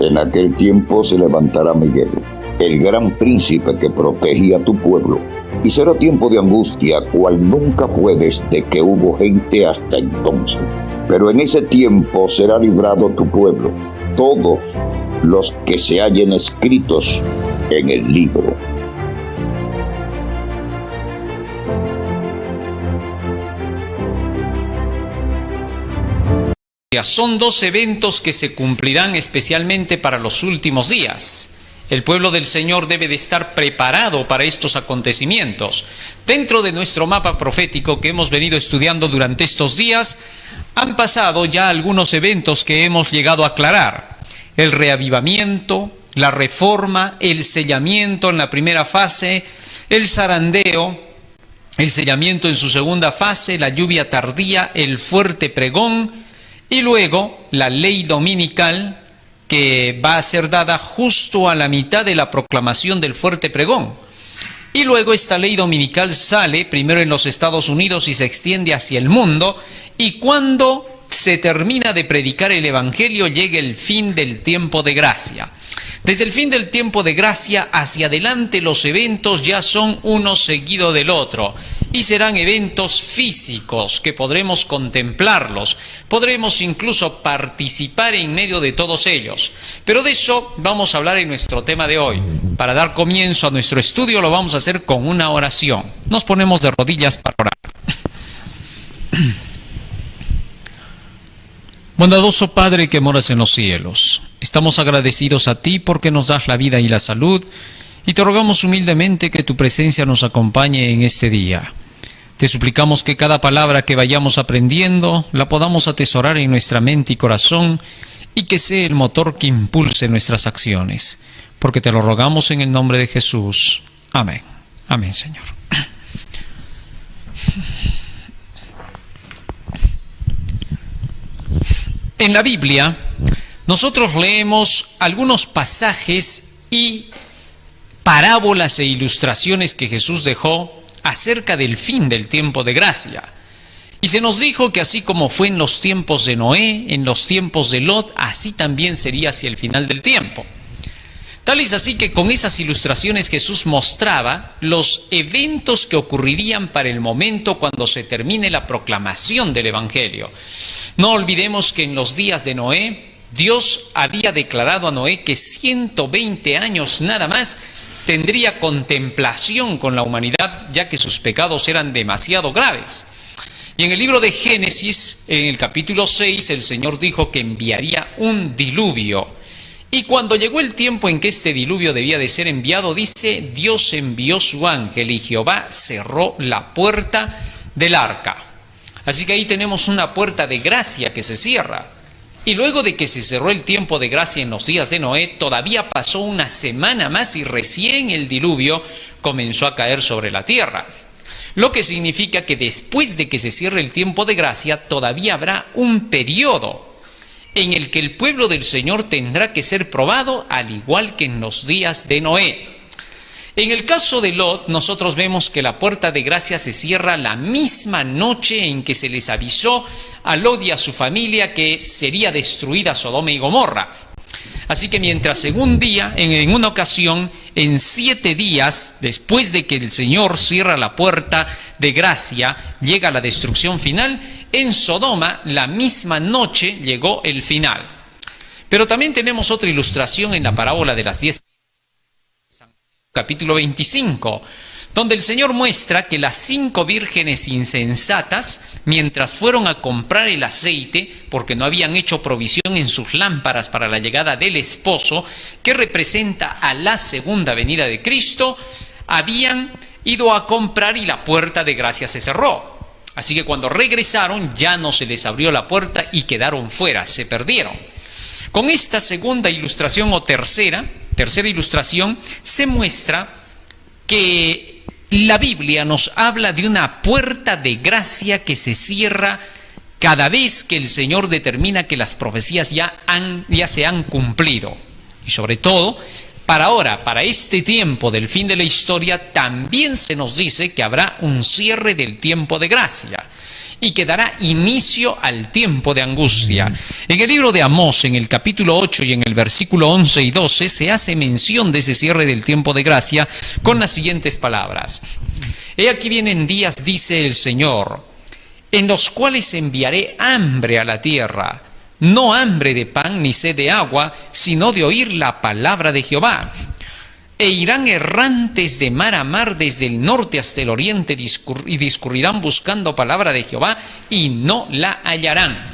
En aquel tiempo se levantará Miguel, el gran príncipe que protegía a tu pueblo, y será tiempo de angustia, cual nunca fue desde que hubo gente hasta entonces. Pero en ese tiempo será librado tu pueblo, todos los que se hallen escritos en el libro. Son dos eventos que se cumplirán especialmente para los últimos días. El pueblo del Señor debe de estar preparado para estos acontecimientos. Dentro de nuestro mapa profético que hemos venido estudiando durante estos días, han pasado ya algunos eventos que hemos llegado a aclarar. El reavivamiento, la reforma, el sellamiento en la primera fase, el zarandeo, el sellamiento en su segunda fase, la lluvia tardía, el fuerte pregón, y luego la ley dominical que va a ser dada justo a la mitad de la proclamación del fuerte pregón. Y luego esta ley dominical sale primero en los Estados Unidos y se extiende hacia el mundo, y cuando se termina de predicar el Evangelio llega el fin del tiempo de gracia. Desde el fin del tiempo de gracia hacia adelante los eventos ya son uno seguido del otro y serán eventos físicos que podremos contemplarlos, podremos incluso participar en medio de todos ellos. Pero de eso vamos a hablar en nuestro tema de hoy. Para dar comienzo a nuestro estudio lo vamos a hacer con una oración. Nos ponemos de rodillas para orar. Bondadoso Padre que moras en los cielos, estamos agradecidos a ti porque nos das la vida y la salud, y te rogamos humildemente que tu presencia nos acompañe en este día. Te suplicamos que cada palabra que vayamos aprendiendo la podamos atesorar en nuestra mente y corazón, y que sea el motor que impulse nuestras acciones, porque te lo rogamos en el nombre de Jesús. Amén. Amén, Señor. En la Biblia, nosotros leemos algunos pasajes y parábolas e ilustraciones que Jesús dejó acerca del fin del tiempo de gracia. Y se nos dijo que así como fue en los tiempos de Noé, en los tiempos de Lot, así también sería hacia el final del tiempo. Tal es así que con esas ilustraciones Jesús mostraba los eventos que ocurrirían para el momento cuando se termine la proclamación del Evangelio. No olvidemos que en los días de Noé, Dios había declarado a Noé que 120 años nada más tendría contemplación con la humanidad, ya que sus pecados eran demasiado graves. Y en el libro de Génesis, en el capítulo 6, el Señor dijo que enviaría un diluvio. Y cuando llegó el tiempo en que este diluvio debía de ser enviado, dice, Dios envió su ángel y Jehová cerró la puerta del arca. Así que ahí tenemos una puerta de gracia que se cierra. Y luego de que se cerró el tiempo de gracia en los días de Noé, todavía pasó una semana más y recién el diluvio comenzó a caer sobre la tierra. Lo que significa que después de que se cierre el tiempo de gracia, todavía habrá un periodo en el que el pueblo del Señor tendrá que ser probado, al igual que en los días de Noé. En el caso de Lot, nosotros vemos que la puerta de gracia se cierra la misma noche en que se les avisó a Lot y a su familia que sería destruida Sodoma y Gomorra. Así que mientras en un día, en una ocasión, en 7 días, después de que el Señor cierra la puerta de gracia, llega la destrucción final, en Sodoma la misma noche llegó el final. Pero también tenemos otra ilustración en la parábola de las 10, capítulo 25, donde el Señor muestra que las 5 vírgenes insensatas, mientras fueron a comprar el aceite, porque no habían hecho provisión en sus lámparas para la llegada del esposo, que representa a la segunda venida de Cristo, habían ido a comprar y la puerta de gracia se cerró. Así que cuando regresaron ya no se les abrió la puerta y quedaron fuera, se perdieron. Con esta segunda ilustración o tercera ilustración, se muestra que la Biblia nos habla de una puerta de gracia que se cierra cada vez que el Señor determina que las profecías ya se han cumplido. Y sobre todo, para ahora, para este tiempo del fin de la historia, también se nos dice que habrá un cierre del tiempo de gracia. y que dará inicio al tiempo de angustia. En el libro de Amós, en el capítulo 8 y en el versículo 11 y 12, se hace mención de ese cierre del tiempo de gracia con las siguientes palabras. He aquí vienen días, dice el Señor, en los cuales enviaré hambre a la tierra, no hambre de pan ni sed de agua, sino de oír la palabra de Jehová. E irán errantes de mar a mar desde el norte hasta el oriente y discurrirán buscando palabra de Jehová y no la hallarán.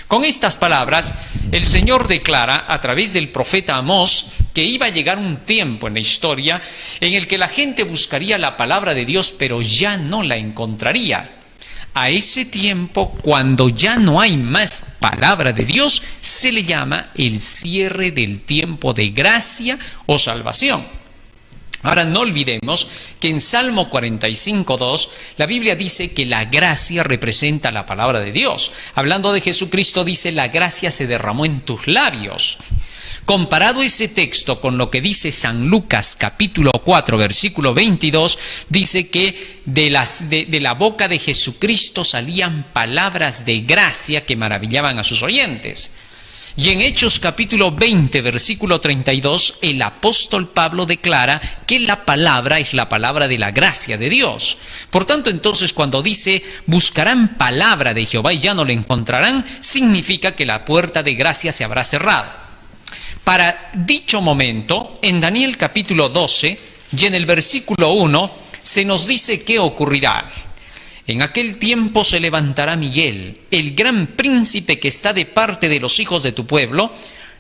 Con estas palabras, el Señor declara a través del profeta Amós que iba a llegar un tiempo en la historia en el que la gente buscaría la palabra de Dios, pero ya no la encontraría. A ese tiempo, cuando ya no hay más palabra de Dios, se le llama el cierre del tiempo de gracia o salvación. Ahora no olvidemos que en Salmo 45:2 la Biblia dice que la gracia representa la palabra de Dios. Hablando de Jesucristo dice: la gracia se derramó en tus labios. Comparado ese texto con lo que dice San Lucas capítulo 4 versículo 22, dice que de la boca de Jesucristo salían palabras de gracia que maravillaban a sus oyentes. Y en Hechos capítulo 20, versículo 32, el apóstol Pablo declara que la palabra es la palabra de la gracia de Dios. Por tanto, entonces, cuando dice, buscarán palabra de Jehová y ya no la encontrarán, significa que la puerta de gracia se habrá cerrado. Para dicho momento, en Daniel capítulo 12 y en el versículo 1, se nos dice qué ocurrirá. En aquel tiempo se levantará Miguel, el gran príncipe que está de parte de los hijos de tu pueblo,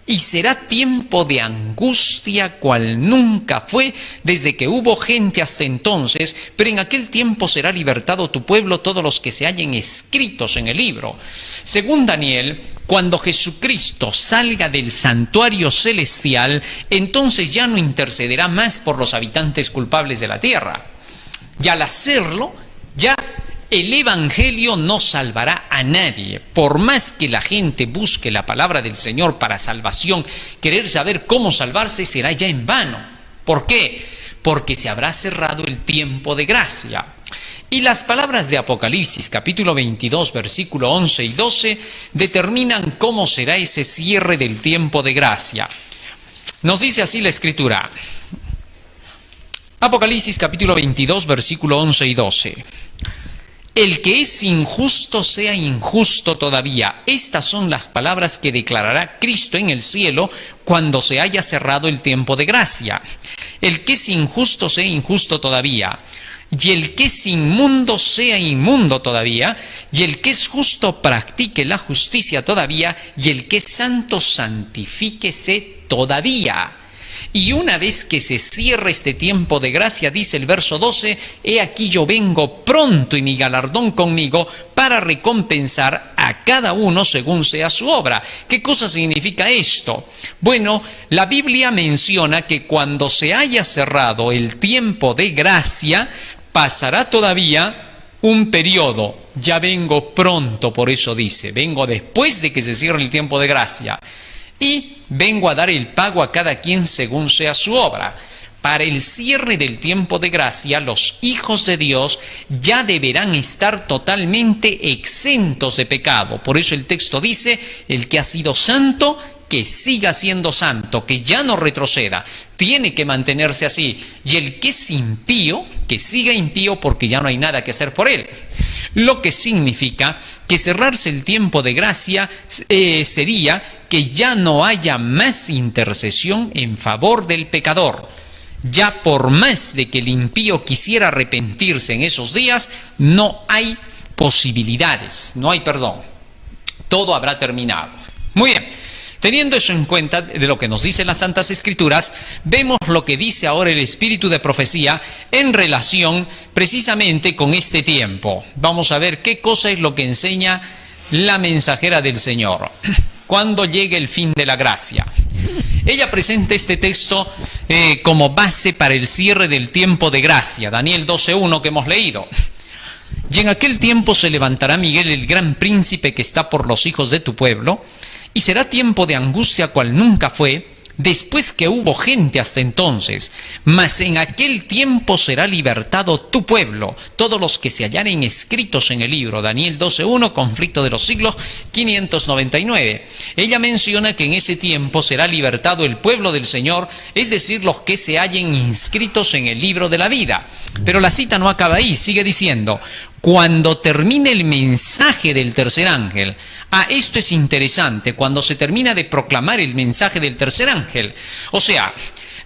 y será tiempo de angustia cual nunca fue desde que hubo gente hasta entonces, pero en aquel tiempo será libertado tu pueblo, todos los que se hallen escritos en el libro. Según Daniel, cuando Jesucristo salga del santuario celestial, entonces ya no intercederá más por los habitantes culpables de la tierra. Y al hacerlo, ya el Evangelio no salvará a nadie. Por más que la gente busque la palabra del Señor para salvación, querer saber cómo salvarse será ya en vano. ¿Por qué? Porque se habrá cerrado el tiempo de gracia. Y las palabras de Apocalipsis, capítulo 22, versículo 11 y 12, determinan cómo será ese cierre del tiempo de gracia. Nos dice así la Escritura. Apocalipsis, capítulo 22, versículo 11 y 12. El que es injusto sea injusto todavía. Estas son las palabras que declarará Cristo en el cielo cuando se haya cerrado el tiempo de gracia. El que es injusto sea injusto todavía. Y el que es inmundo sea inmundo todavía. Y el que es justo practique la justicia todavía. Y el que es santo santifíquese todavía. Y una vez que se cierre este tiempo de gracia, dice el verso 12, he aquí yo vengo pronto y mi galardón conmigo para recompensar a cada uno según sea su obra. ¿Qué cosa significa esto? Bueno, la Biblia menciona que cuando se haya cerrado el tiempo de gracia, pasará todavía un periodo. Ya vengo pronto, por eso dice, vengo después de que se cierre el tiempo de gracia. Y vengo a dar el pago a cada quien según sea su obra. Para el cierre del tiempo de gracia, los hijos de Dios ya deberán estar totalmente exentos de pecado. Por eso el texto dice, el que ha sido santo, que siga siendo santo, que ya no retroceda, tiene que mantenerse así. Y el que es impío, que siga impío porque ya no hay nada que hacer por él. Lo que significa que cerrarse el tiempo de gracia sería que ya no haya más intercesión en favor del pecador. Ya por más de que el impío quisiera arrepentirse en esos días, no hay posibilidades, no hay perdón. Todo habrá terminado. Muy bien. Teniendo eso en cuenta de lo que nos dicen las Santas Escrituras, vemos lo que dice ahora el Espíritu de Profecía en relación precisamente con este tiempo. Vamos a ver qué cosa es lo que enseña la mensajera del Señor. Cuando llegue el fin de la gracia. Ella presenta este texto como base para el cierre del tiempo de gracia. Daniel 12:1 que hemos leído. Y en aquel tiempo se levantará Miguel, el gran príncipe que está por los hijos de tu pueblo, y será tiempo de angustia cual nunca fue, después que hubo gente hasta entonces, mas en aquel tiempo será libertado tu pueblo, todos los que se hallaren escritos en el libro. Daniel 12:1, conflicto de los siglos 599. Ella menciona que en ese tiempo será libertado el pueblo del Señor, es decir, los que se hallen inscritos en el libro de la vida. Pero la cita no acaba ahí, sigue diciendo: cuando termine el mensaje del tercer ángel. Esto es interesante, cuando se termina de proclamar el mensaje del tercer ángel. O sea,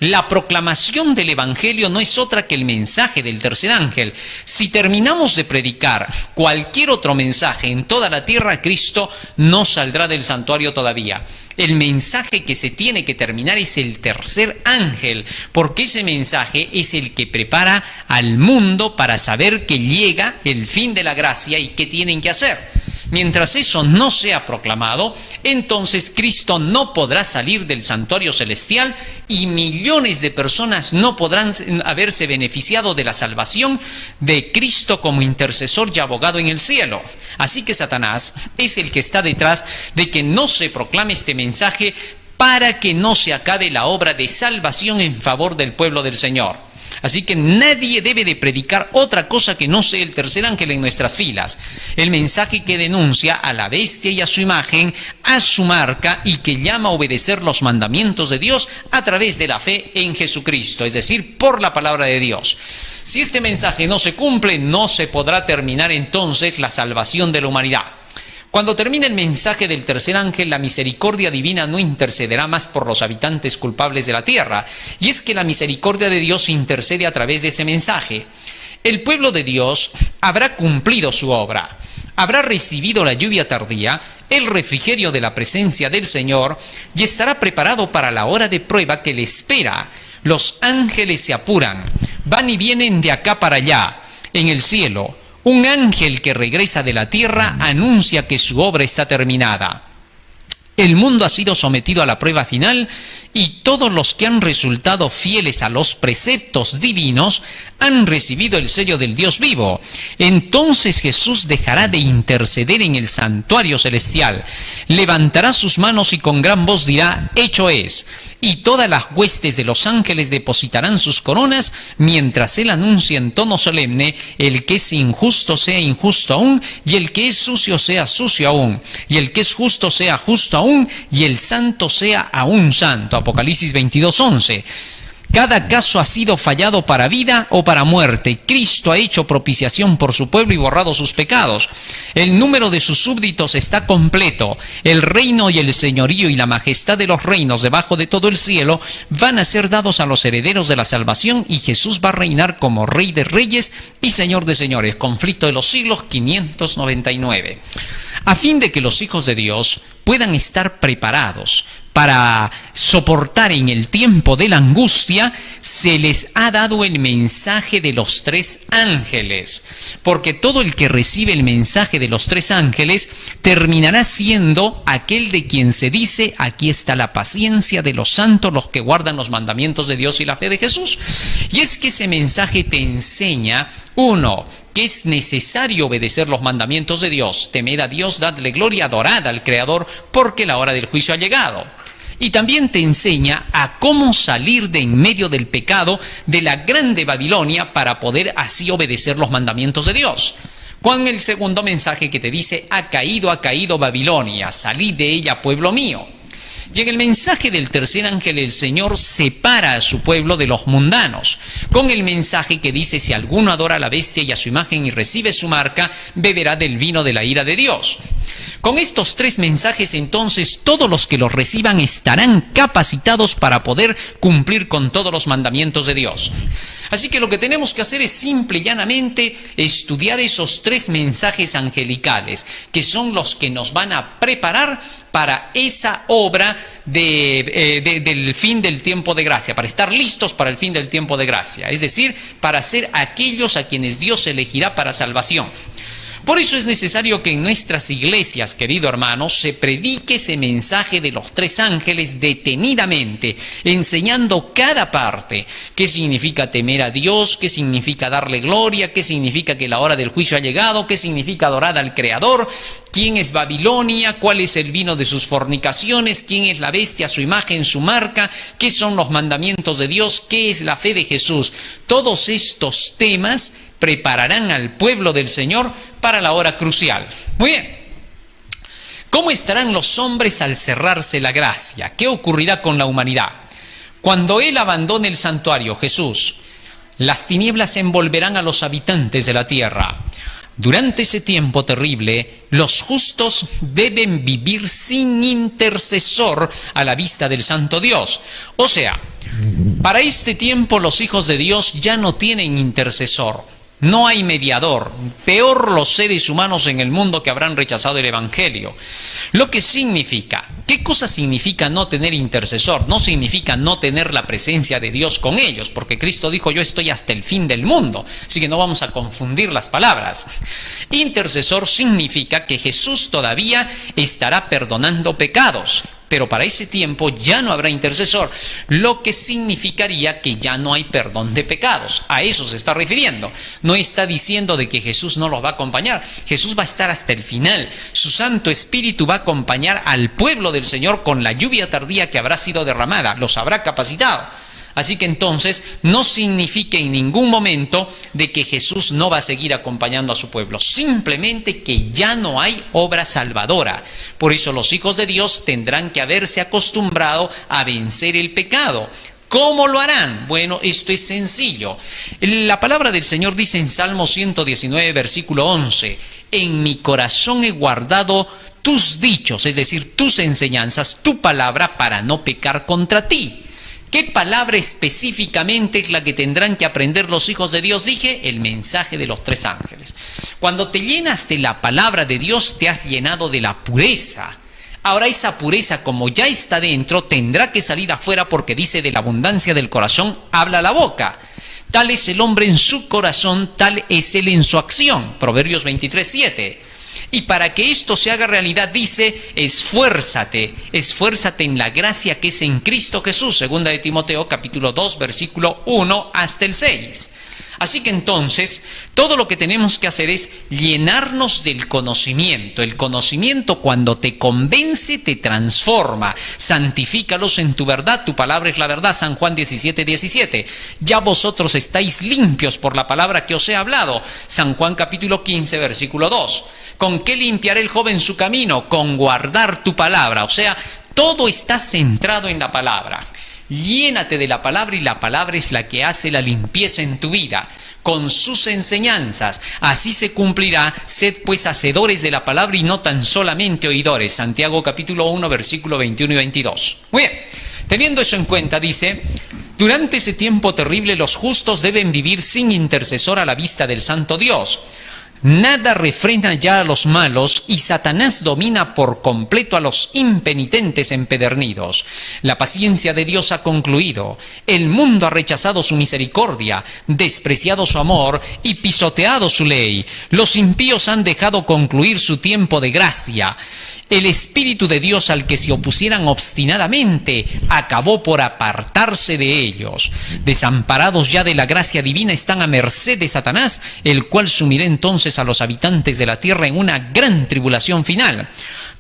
la proclamación del Evangelio no es otra que el mensaje del tercer ángel. Si terminamos de predicar cualquier otro mensaje en toda la tierra, Cristo no saldrá del santuario todavía. El mensaje que se tiene que terminar es el tercer ángel, porque ese mensaje es el que prepara al mundo para saber que llega el fin de la gracia y qué tienen que hacer. Mientras eso no sea proclamado, entonces Cristo no podrá salir del santuario celestial y millones de personas no podrán haberse beneficiado de la salvación de Cristo como intercesor y abogado en el cielo. Así que Satanás es el que está detrás de que no se proclame este mensaje para que no se acabe la obra de salvación en favor del pueblo del Señor. Así que nadie debe de predicar otra cosa que no sea el tercer ángel en nuestras filas. El mensaje que denuncia a la bestia y a su imagen, a su marca, y que llama a obedecer los mandamientos de Dios a través de la fe en Jesucristo, es decir, por la palabra de Dios. Si este mensaje no se cumple, no se podrá terminar entonces la salvación de la humanidad. Cuando termine el mensaje del tercer ángel, la misericordia divina no intercederá más por los habitantes culpables de la tierra. Y es que la misericordia de Dios intercede a través de ese mensaje. El pueblo de Dios habrá cumplido su obra, habrá recibido la lluvia tardía, el refrigerio de la presencia del Señor, y estará preparado para la hora de prueba que le espera. Los ángeles se apuran, van y vienen de acá para allá, en el cielo. Un ángel que regresa de la tierra anuncia que su obra está terminada. El mundo ha sido sometido a la prueba final y todos los que han resultado fieles a los preceptos divinos han recibido el sello del Dios vivo. Entonces Jesús dejará de interceder en el santuario celestial, levantará sus manos y con gran voz dirá: hecho es. Y todas las huestes de los ángeles depositarán sus coronas mientras él anuncia en tono solemne: el que es injusto sea injusto aún, y el que es sucio sea sucio aún, y el que es justo sea justo aún, y el santo sea aún santo. Apocalipsis 22:11. Cada caso ha sido fallado para vida o para muerte. Cristo ha hecho propiciación por su pueblo y borrado sus pecados. El número de sus súbditos está completo. El reino y el señorío y la majestad de los reinos debajo de todo el cielo van a ser dados a los herederos de la salvación, y Jesús va a reinar como Rey de Reyes y Señor de Señores. Conflicto de los siglos 599. A fin de que los hijos de Dios puedan estar preparados para soportar en el tiempo de la angustia, se les ha dado el mensaje de los tres ángeles, porque todo el que recibe el mensaje de los tres ángeles terminará siendo aquel de quien se dice: aquí está la paciencia de los santos, los que guardan los mandamientos de Dios y la fe de Jesús. Y es que ese mensaje te enseña, uno, que es necesario obedecer los mandamientos de Dios: temed a Dios, dadle gloria, adorad al Creador, porque la hora del juicio ha llegado. Y también te enseña a cómo salir de en medio del pecado de la grande Babilonia para poder así obedecer los mandamientos de Dios. Con el segundo mensaje que te dice: ha caído Babilonia, salid de ella, pueblo mío. Y en el mensaje del tercer ángel, el Señor separa a su pueblo de los mundanos, con el mensaje que dice: si alguno adora a la bestia y a su imagen y recibe su marca, beberá del vino de la ira de Dios. Con estos tres mensajes, entonces, todos los que los reciban estarán capacitados para poder cumplir con todos los mandamientos de Dios. Así que lo que tenemos que hacer es simple y llanamente estudiar esos tres mensajes angelicales, que son los que nos van a preparar para esa obra del fin del tiempo de gracia, para estar listos para el fin del tiempo de gracia, es decir, para ser aquellos a quienes Dios elegirá para salvación. Por eso es necesario que en nuestras iglesias, querido hermano, se predique ese mensaje de los tres ángeles detenidamente, enseñando cada parte. ¿Qué significa temer a Dios? ¿Qué significa darle gloria? ¿Qué significa que la hora del juicio ha llegado? ¿Qué significa adorar al Creador? ¿Quién es Babilonia? ¿Cuál es el vino de sus fornicaciones? ¿Quién es la bestia, su imagen, su marca? ¿Qué son los mandamientos de Dios? ¿Qué es la fe de Jesús? Todos estos temas prepararán al pueblo del Señor para la hora crucial. Muy bien. ¿Cómo estarán los hombres al cerrarse la gracia? ¿Qué ocurrirá con la humanidad? Cuando Él abandone el santuario, Jesús, las tinieblas envolverán a los habitantes de la tierra. Durante ese tiempo terrible, los justos deben vivir sin intercesor a la vista del Santo Dios. O sea, para este tiempo los hijos de Dios ya no tienen intercesor. No hay mediador, peor los seres humanos en el mundo que habrán rechazado el Evangelio. Lo que significa, ¿qué cosa significa no tener intercesor? No significa no tener la presencia de Dios con ellos, porque Cristo dijo, yo estoy hasta el fin del mundo, así que no vamos a confundir las palabras. Intercesor significa que Jesús todavía estará perdonando pecados, pero para ese tiempo ya no habrá intercesor, lo que significaría que ya no hay perdón de pecados. A eso se está refiriendo. No está diciendo de que Jesús no los va a acompañar. Jesús va a estar hasta el final. Su Santo Espíritu va a acompañar al pueblo del Señor con la lluvia tardía que habrá sido derramada. Los habrá capacitado. Así que entonces no significa en ningún momento de que Jesús no va a seguir acompañando a su pueblo, simplemente que ya no hay obra salvadora. Por eso los hijos de Dios tendrán que haberse acostumbrado a vencer el pecado. ¿Cómo lo harán? Bueno, esto es sencillo. La palabra del Señor dice en Salmo 119, versículo 11, en mi corazón he guardado tus dichos, es decir, tus enseñanzas, tu palabra para no pecar contra ti. ¿Qué palabra específicamente es la que tendrán que aprender los hijos de Dios? Dije, el mensaje de los tres ángeles. Cuando te llenas de la palabra de Dios, te has llenado de la pureza. Ahora esa pureza, como ya está dentro, tendrá que salir afuera porque dice, de la abundancia del corazón habla la boca. Tal es el hombre en su corazón, tal es él en su acción. Proverbios 23:7. Y para que esto se haga realidad, dice, esfuérzate en la gracia que es en Cristo Jesús, segunda de Timoteo capítulo 2, versículo 1 hasta el 6. Así que entonces, todo lo que tenemos que hacer es llenarnos del conocimiento. El conocimiento, cuando te convence, te transforma. Santifícalos en tu verdad, tu palabra es la verdad. San Juan 17:17. Ya vosotros estáis limpios por la palabra que os he hablado. San Juan capítulo 15, versículo 2. ¿Con qué limpiará el joven su camino? Con guardar tu palabra. O sea, todo está centrado en la palabra. Llénate de la palabra y la palabra es la que hace la limpieza en tu vida, con sus enseñanzas. Así se cumplirá. Sed pues hacedores de la palabra y no tan solamente oidores. Santiago capítulo 1, versículo 21 y 22. Muy bien, teniendo eso en cuenta, dice, durante ese tiempo terrible los justos deben vivir sin intercesor a la vista del Santo Dios. Nada refrena ya a los malos y Satanás domina por completo a los impenitentes empedernidos. La paciencia de Dios ha concluido. El mundo ha rechazado su misericordia, despreciado su amor y pisoteado su ley. Los impíos han dejado concluir su tiempo de gracia. El Espíritu de Dios, al que se opusieran obstinadamente, acabó por apartarse de ellos. Desamparados ya de la gracia divina, están a merced de Satanás, el cual sumirá entonces a los habitantes de la tierra en una gran tribulación final.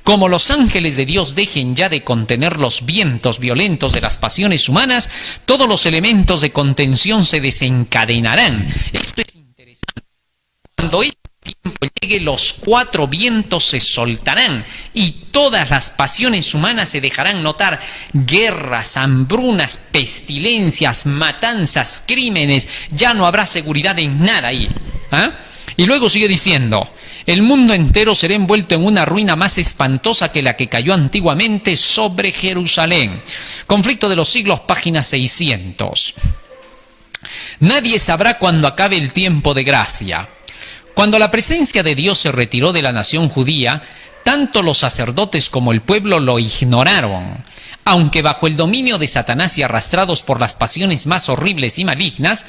Como los ángeles de Dios dejen ya de contener los vientos violentos de las pasiones humanas, todos los elementos de contención se desencadenarán. Esto es interesante. Cuando tiempo llegue, los cuatro vientos se soltarán y todas las pasiones humanas se dejarán notar. Guerras, hambrunas, pestilencias, matanzas, crímenes. Ya no habrá seguridad en nada ahí. Y luego sigue diciendo, el mundo entero será envuelto en una ruina más espantosa que la que cayó antiguamente sobre Jerusalén. Conflicto de los siglos, página 600. Nadie sabrá cuándo acabe el tiempo de gracia. Cuando la presencia de Dios se retiró de la nación judía, tanto los sacerdotes como el pueblo lo ignoraron. Aunque bajo el dominio de Satanás y arrastrados por las pasiones más horribles y malignas,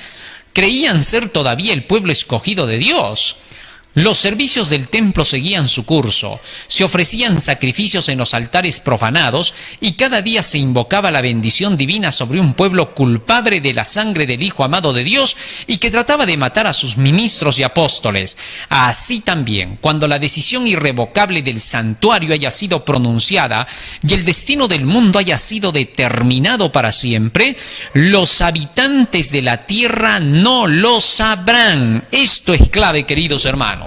creían ser todavía el pueblo escogido de Dios. Los servicios del templo seguían su curso, se ofrecían sacrificios en los altares profanados y cada día se invocaba la bendición divina sobre un pueblo culpable de la sangre del Hijo amado de Dios y que trataba de matar a sus ministros y apóstoles. Así también, cuando la decisión irrevocable del santuario haya sido pronunciada y el destino del mundo haya sido determinado para siempre, los habitantes de la tierra no lo sabrán. Esto es clave, queridos hermanos.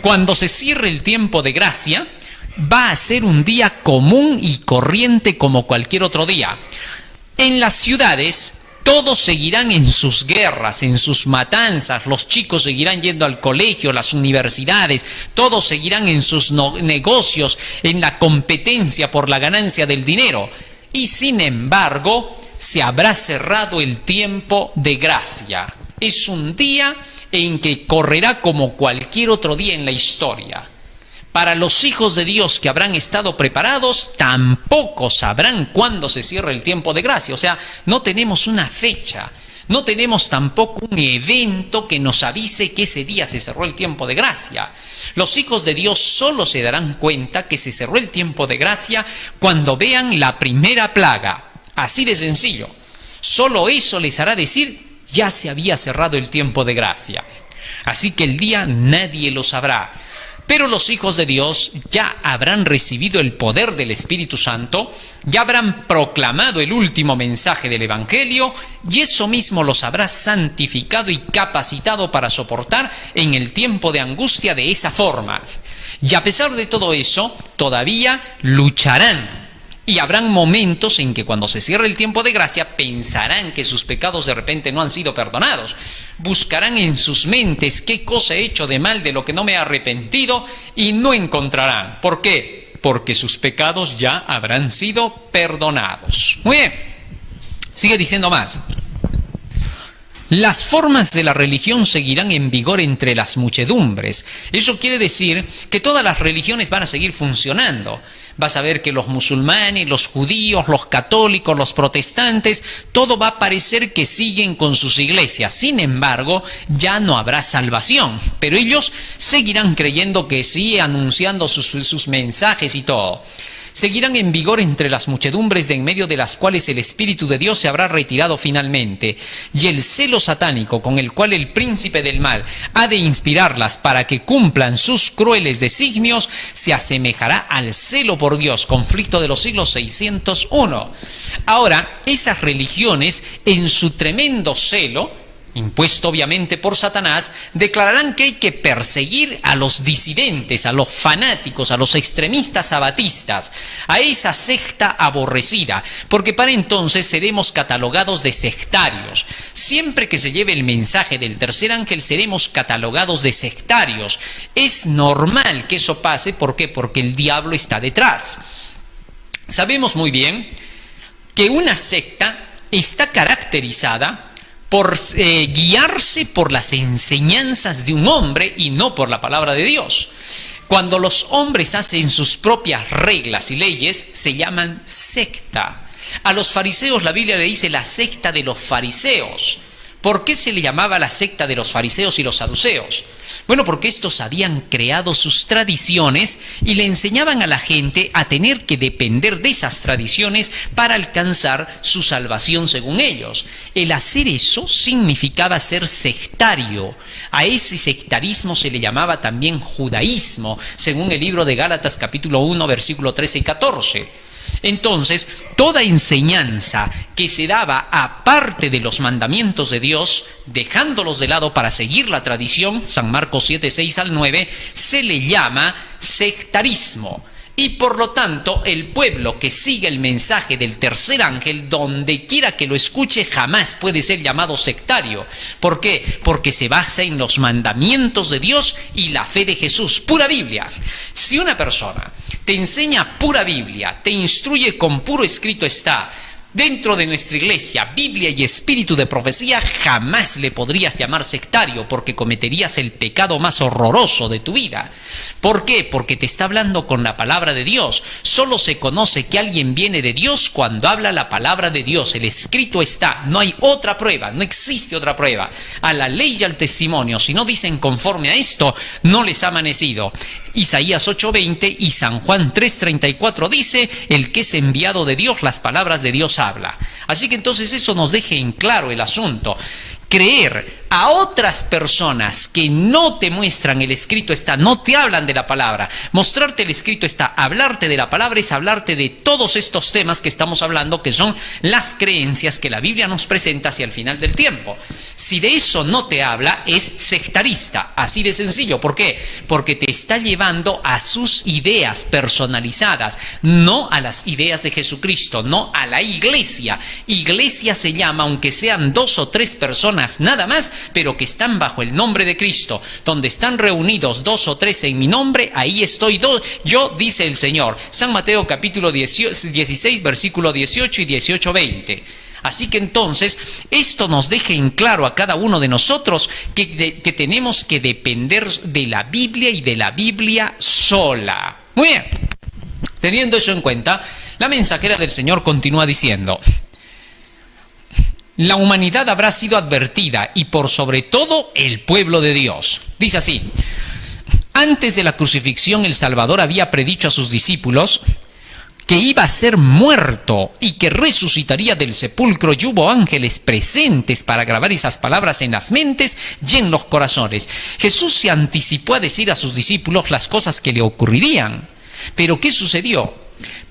Cuando se cierre el tiempo de gracia, va a ser un día común y corriente como cualquier otro día. En las ciudades, todos seguirán en sus guerras, en sus matanzas, los chicos seguirán yendo al colegio, las universidades, todos seguirán en sus negocios, en la competencia por la ganancia del dinero. Y sin embargo, se habrá cerrado el tiempo de gracia. Es un día en que correrá como cualquier otro día en la historia. Para los hijos de Dios que habrán estado preparados, tampoco sabrán cuándo se cierra el tiempo de gracia. O sea, no tenemos una fecha, no tenemos tampoco un evento que nos avise que ese día se cerró el tiempo de gracia. Los hijos de Dios solo se darán cuenta que se cerró el tiempo de gracia cuando vean la primera plaga. Así de sencillo. Solo eso les hará decir: ya se había cerrado el tiempo de gracia. Así que el día nadie lo sabrá. Pero los hijos de Dios ya habrán recibido el poder del Espíritu Santo, ya habrán proclamado el último mensaje del Evangelio, y eso mismo los habrá santificado y capacitado para soportar en el tiempo de angustia de esa forma. Y a pesar de todo eso, todavía lucharán. Y habrán momentos en que cuando se cierre el tiempo de gracia pensarán que sus pecados de repente no han sido perdonados. Buscarán en sus mentes qué cosa he hecho de mal de lo que no me he arrepentido y no encontrarán. ¿Por qué? Porque sus pecados ya habrán sido perdonados. Muy bien. Sigue diciendo más. Las formas de la religión seguirán en vigor entre las muchedumbres. Eso quiere decir que todas las religiones van a seguir funcionando. Vas a ver que los musulmanes, los judíos, los católicos, los protestantes, todo va a parecer que siguen con sus iglesias. Sin embargo, ya no habrá salvación. Pero ellos seguirán creyendo que sí, anunciando sus mensajes y todo. Seguirán en vigor entre las muchedumbres de en medio de las cuales el Espíritu de Dios se habrá retirado finalmente, y el celo satánico con el cual el príncipe del mal ha de inspirarlas para que cumplan sus crueles designios se asemejará al celo por Dios, conflicto de los siglos 601. Ahora, esas religiones en su tremendo celo, impuesto obviamente por Satanás, declararán que hay que perseguir a los disidentes, a los fanáticos, a los extremistas sabatistas, a esa secta aborrecida, porque para entonces seremos catalogados de sectarios. Siempre que se lleve el mensaje del tercer ángel seremos catalogados de sectarios. Es normal que eso pase, ¿por qué? Porque el diablo está detrás. Sabemos muy bien que una secta está caracterizada por guiarse por las enseñanzas de un hombre y no por la palabra de Dios. Cuando los hombres hacen sus propias reglas y leyes, se llaman secta. A los fariseos la Biblia le dice la secta de los fariseos. ¿Por qué se le llamaba la secta de los fariseos y los saduceos? Bueno, porque estos habían creado sus tradiciones y le enseñaban a la gente a tener que depender de esas tradiciones para alcanzar su salvación según ellos. El hacer eso significaba ser sectario. A ese sectarismo se le llamaba también judaísmo, según el libro de Gálatas capítulo 1, versículo 13 y 14. Entonces, toda enseñanza que se daba aparte de los mandamientos de Dios, dejándolos de lado para seguir la tradición, San Marcos 7, 6 al 9, se le llama sectarismo. Y por lo tanto, el pueblo que sigue el mensaje del tercer ángel, donde quiera que lo escuche, jamás puede ser llamado sectario. ¿Por qué? Porque se basa en los mandamientos de Dios y la fe de Jesús, pura Biblia. Si una persona te enseña pura Biblia, te instruye con puro escrito está, Dentro de nuestra iglesia, Biblia y espíritu de profecía, jamás le podrías llamar sectario, porque cometerías el pecado más horroroso de tu vida. ¿Por qué? Porque te está hablando con la palabra de Dios. Solo se conoce que alguien viene de Dios cuando habla la palabra de Dios. El escrito está, no hay otra prueba, no existe otra prueba. A la ley y al testimonio, si no dicen conforme a esto, no les ha amanecido. Isaías 8:20 y San Juan 3:34 dice: el que es enviado de Dios, las palabras de Dios habla. Así que entonces eso nos deje en claro el asunto. Creer a otras personas que no te muestran el escrito está, no te hablan de la palabra. Mostrarte el escrito está, hablarte de la palabra es hablarte de todos estos temas que estamos hablando, que son las creencias que la Biblia nos presenta hacia el final del tiempo. Si de eso no te habla, es sectarista, así de sencillo. ¿Por qué? Porque te está llevando a sus ideas personalizadas, no a las ideas de Jesucristo, no a la iglesia. Iglesia se llama, aunque sean 2 o 3 personas nada más, pero que están bajo el nombre de Cristo. Donde están reunidos 2 o 3 en mi nombre, ahí estoy yo, dice el Señor. San Mateo capítulo 16, versículo 18 y 18-20. Así que entonces, esto nos deja en claro a cada uno de nosotros que tenemos que depender de la Biblia y de la Biblia sola. Muy bien. Teniendo eso en cuenta, la mensajera del Señor continúa diciendo: la humanidad habrá sido advertida, y por sobre todo el pueblo de Dios. Dice así: antes de la crucifixión, el Salvador había predicho a sus discípulos que iba a ser muerto y que resucitaría del sepulcro, y hubo ángeles presentes para grabar esas palabras en las mentes y en los corazones. Jesús se anticipó a decir a sus discípulos las cosas que le ocurrirían. ¿Pero qué sucedió?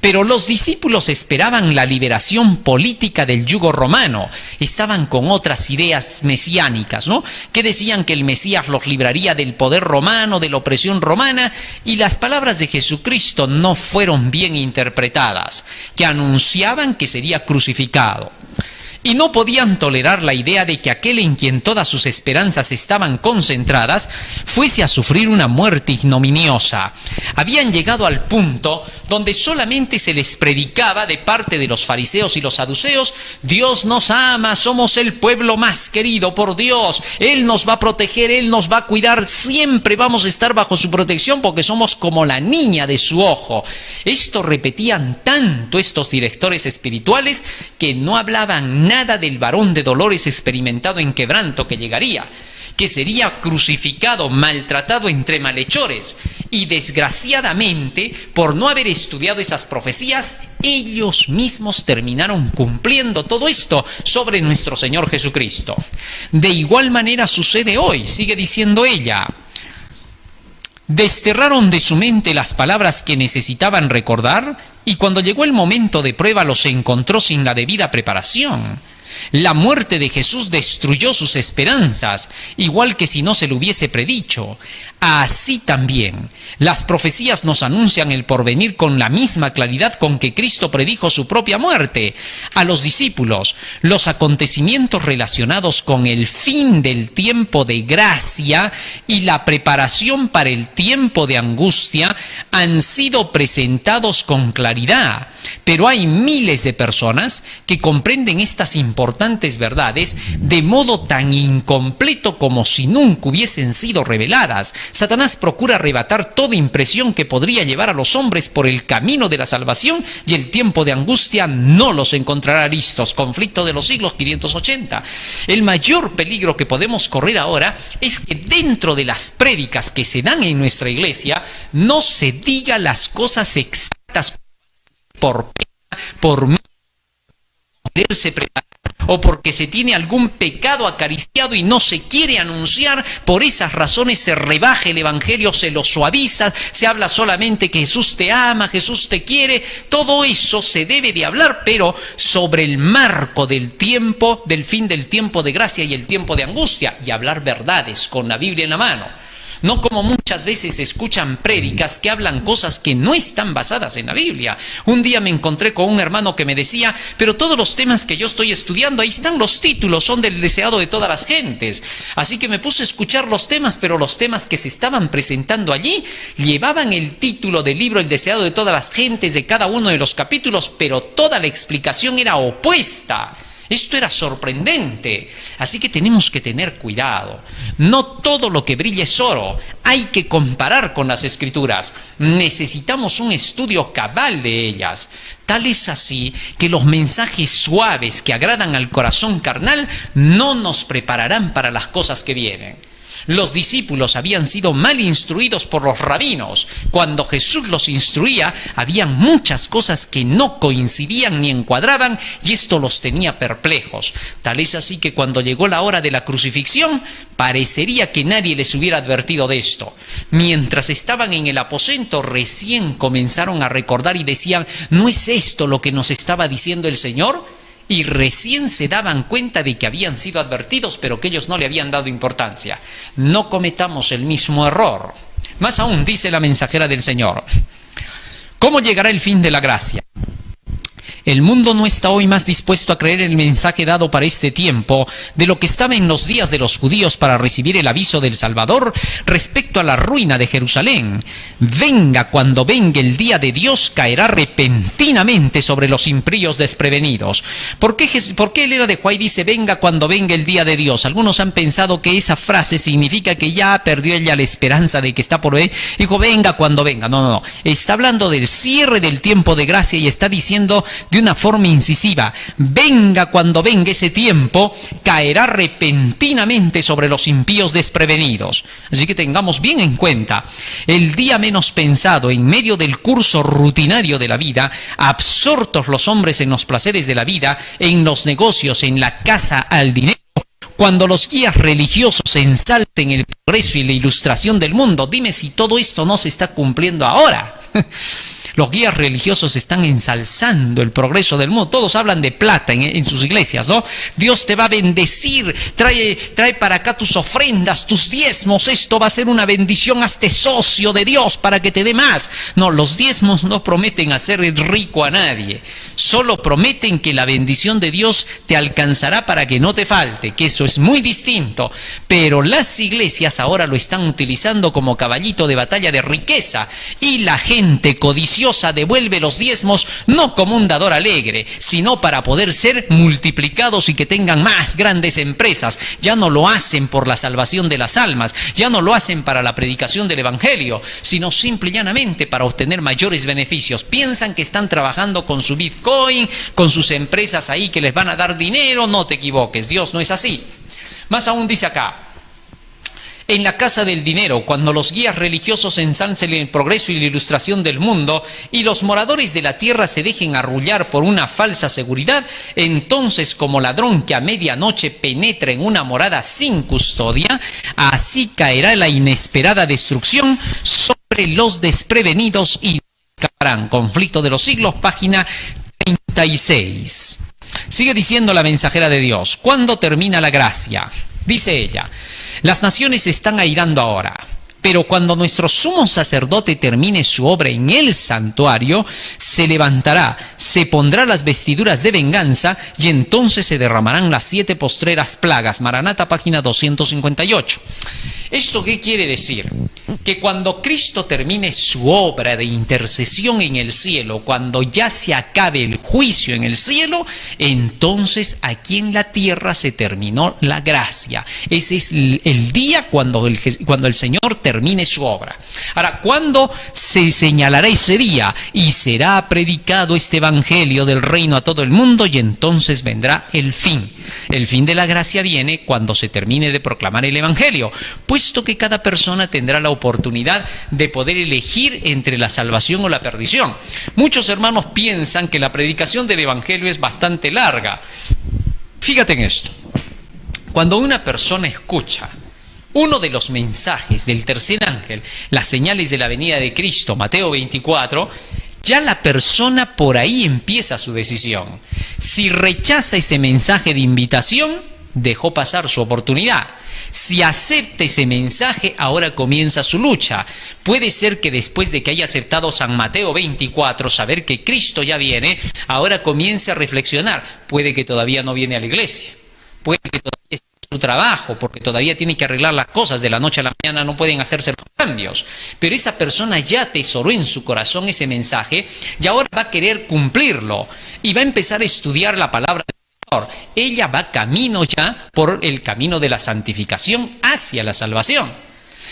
Pero los discípulos esperaban la liberación política del yugo romano. Estaban con otras ideas mesiánicas, ¿no? Que decían que el Mesías los libraría del poder romano, de la opresión romana, y las palabras de Jesucristo no fueron bien interpretadas, que anunciaban que sería crucificado. Y no podían tolerar la idea de que aquel en quien todas sus esperanzas estaban concentradas fuese a sufrir una muerte ignominiosa. Habían llegado al punto donde solamente se les predicaba de parte de los fariseos y los saduceos: Dios nos ama, somos el pueblo más querido por Dios, Él nos va a proteger, Él nos va a cuidar, siempre vamos a estar bajo su protección porque somos como la niña de su ojo. Esto repetían tanto estos directores espirituales que no hablaban nada del varón de dolores experimentado en quebranto que llegaría, que sería crucificado, maltratado entre malhechores. Y desgraciadamente, por no haber estudiado esas profecías, ellos mismos terminaron cumpliendo todo esto sobre nuestro Señor Jesucristo. De igual manera sucede hoy, sigue diciendo ella. Desterraron de su mente las palabras que necesitaban recordar, y cuando llegó el momento de prueba los encontró sin la debida preparación. La muerte de Jesús destruyó sus esperanzas, igual que si no se lo hubiese predicho. Así también, las profecías nos anuncian el porvenir con la misma claridad con que Cristo predijo su propia muerte. A los discípulos, los acontecimientos relacionados con el fin del tiempo de gracia y la preparación para el tiempo de angustia han sido presentados con claridad. Pero hay miles de personas que comprenden estas importantes verdades de modo tan incompleto como si nunca hubiesen sido reveladas. Satanás procura arrebatar toda impresión que podría llevar a los hombres por el camino de la salvación, y el tiempo de angustia no los encontrará listos. Conflicto de los siglos 580. El mayor peligro que podemos correr ahora es que dentro de las prédicas que se dan en nuestra iglesia no se diga las cosas exactas por pena, por miedo, poderse preparar, o porque se tiene algún pecado acariciado y no se quiere anunciar. Por esas razones se rebaja el evangelio, se lo suaviza, se habla solamente que Jesús te ama, Jesús te quiere. Todo eso se debe de hablar, pero sobre el marco del tiempo, del fin del tiempo de gracia y el tiempo de angustia, y hablar verdades con la Biblia en la mano. No como muchas veces se escuchan prédicas que hablan cosas que no están basadas en la Biblia. Un día me encontré con un hermano que me decía, pero todos los temas que yo estoy estudiando, ahí están los títulos, son del deseado de todas las gentes. Así que me puse a escuchar los temas, pero los temas que se estaban presentando allí llevaban el título del libro El deseado de todas las gentes de cada uno de los capítulos, pero toda la explicación era opuesta. Esto era sorprendente, así que tenemos que tener cuidado. No todo lo que brilla es oro, hay que comparar con las Escrituras. Necesitamos un estudio cabal de ellas. Tal es así que los mensajes suaves que agradan al corazón carnal no nos prepararán para las cosas que vienen. Los discípulos habían sido mal instruidos por los rabinos. Cuando Jesús los instruía, había muchas cosas que no coincidían ni encuadraban, y esto los tenía perplejos. Tal es así que cuando llegó la hora de la crucifixión, parecería que nadie les hubiera advertido de esto. Mientras estaban en el aposento, recién comenzaron a recordar y decían, ¿no es esto lo que nos estaba diciendo el Señor? Y recién se daban cuenta de que habían sido advertidos, pero que ellos no le habían dado importancia. No cometamos el mismo error. Más aún, dice la mensajera del Señor, ¿cómo llegará el fin de la gracia? El mundo no está hoy más dispuesto a creer el mensaje dado para este tiempo de lo que estaba en los días de los judíos para recibir el aviso del Salvador respecto a la ruina de Jerusalén. Venga cuando venga el día de Dios, caerá repentinamente sobre los impíos desprevenidos. ¿Por qué el era de White dice venga cuando venga el día de Dios? Algunos han pensado que esa frase significa que ya perdió ella la esperanza de que está por venir. Dijo venga cuando venga. No. Está hablando del cierre del tiempo de gracia y está diciendo de una forma incisiva, venga cuando venga ese tiempo, caerá repentinamente sobre los impíos desprevenidos. Así que tengamos bien en cuenta, el día menos pensado, en medio del curso rutinario de la vida, absortos los hombres en los placeres de la vida, en los negocios, en la casa, al dinero, cuando los guías religiosos ensalcen el progreso y la ilustración del mundo, dime si todo esto no se está cumpliendo ahora. Los guías religiosos están ensalzando el progreso del mundo. Todos hablan de plata en sus iglesias, ¿no? Dios te va a bendecir, trae para acá tus ofrendas, tus diezmos, esto va a ser una bendición, hazte socio de Dios para que te dé más. No, los diezmos no prometen hacer rico a nadie, solo prometen que la bendición de Dios te alcanzará para que no te falte, que eso es muy distinto. Pero las iglesias ahora lo están utilizando como caballito de batalla de riqueza, y la gente codiciosa devuelve los diezmos no como un dador alegre, sino para poder ser multiplicados y que tengan más grandes empresas. Ya no lo hacen por la salvación de las almas, ya no lo hacen para la predicación del evangelio, sino simple y llanamente para obtener mayores beneficios. Piensan que están trabajando con su Bitcoin, con sus empresas ahí que les van a dar dinero. No te equivoques, Dios no es así. Más aún dice acá, en la casa del dinero, cuando los guías religiosos ensalcen el progreso y la ilustración del mundo y los moradores de la tierra se dejen arrullar por una falsa seguridad, entonces como ladrón que a medianoche penetra en una morada sin custodia, así caerá la inesperada destrucción sobre los desprevenidos y escaparán. Conflicto de los siglos, página 36. Sigue diciendo la mensajera de Dios, ¿cuándo termina la gracia? Dice ella, las naciones se están airando ahora, pero cuando nuestro sumo sacerdote termine su obra en el santuario, se levantará, se pondrá las vestiduras de venganza y entonces se derramarán las 7 postreras plagas. Maranata, página 258. ¿Esto qué quiere decir? Que cuando Cristo termine su obra de intercesión en el cielo, cuando ya se acabe el juicio en el cielo, entonces aquí en la tierra se terminó la gracia. Ese es el día cuando el Señor termine su obra. Ahora, ¿cuándo se señalará ese día? Y será predicado este evangelio del reino a todo el mundo, y entonces vendrá el fin. El fin de la gracia viene cuando se termine de proclamar el evangelio, puesto que cada persona tendrá la oportunidad de poder elegir entre la salvación o la perdición. Muchos hermanos piensan que la predicación del evangelio es bastante larga. Fíjate en esto. Cuando una persona escucha uno de los mensajes del tercer ángel, las señales de la venida de Cristo, Mateo 24, ya la persona por ahí empieza su decisión. Si rechaza ese mensaje de invitación, dejó pasar su oportunidad. Si acepta ese mensaje, ahora comienza su lucha. Puede ser que después de que haya aceptado San Mateo 24, saber que Cristo ya viene, ahora comience a reflexionar. Puede que todavía no viene a la iglesia, puede que todavía esté en su trabajo, porque todavía tiene que arreglar las cosas, de la noche a la mañana no pueden hacerse los cambios. Pero esa persona ya atesoró en su corazón ese mensaje y ahora va a querer cumplirlo y va a empezar a estudiar la palabra de Señor. Ella va camino ya por el camino de la santificación hacia la salvación.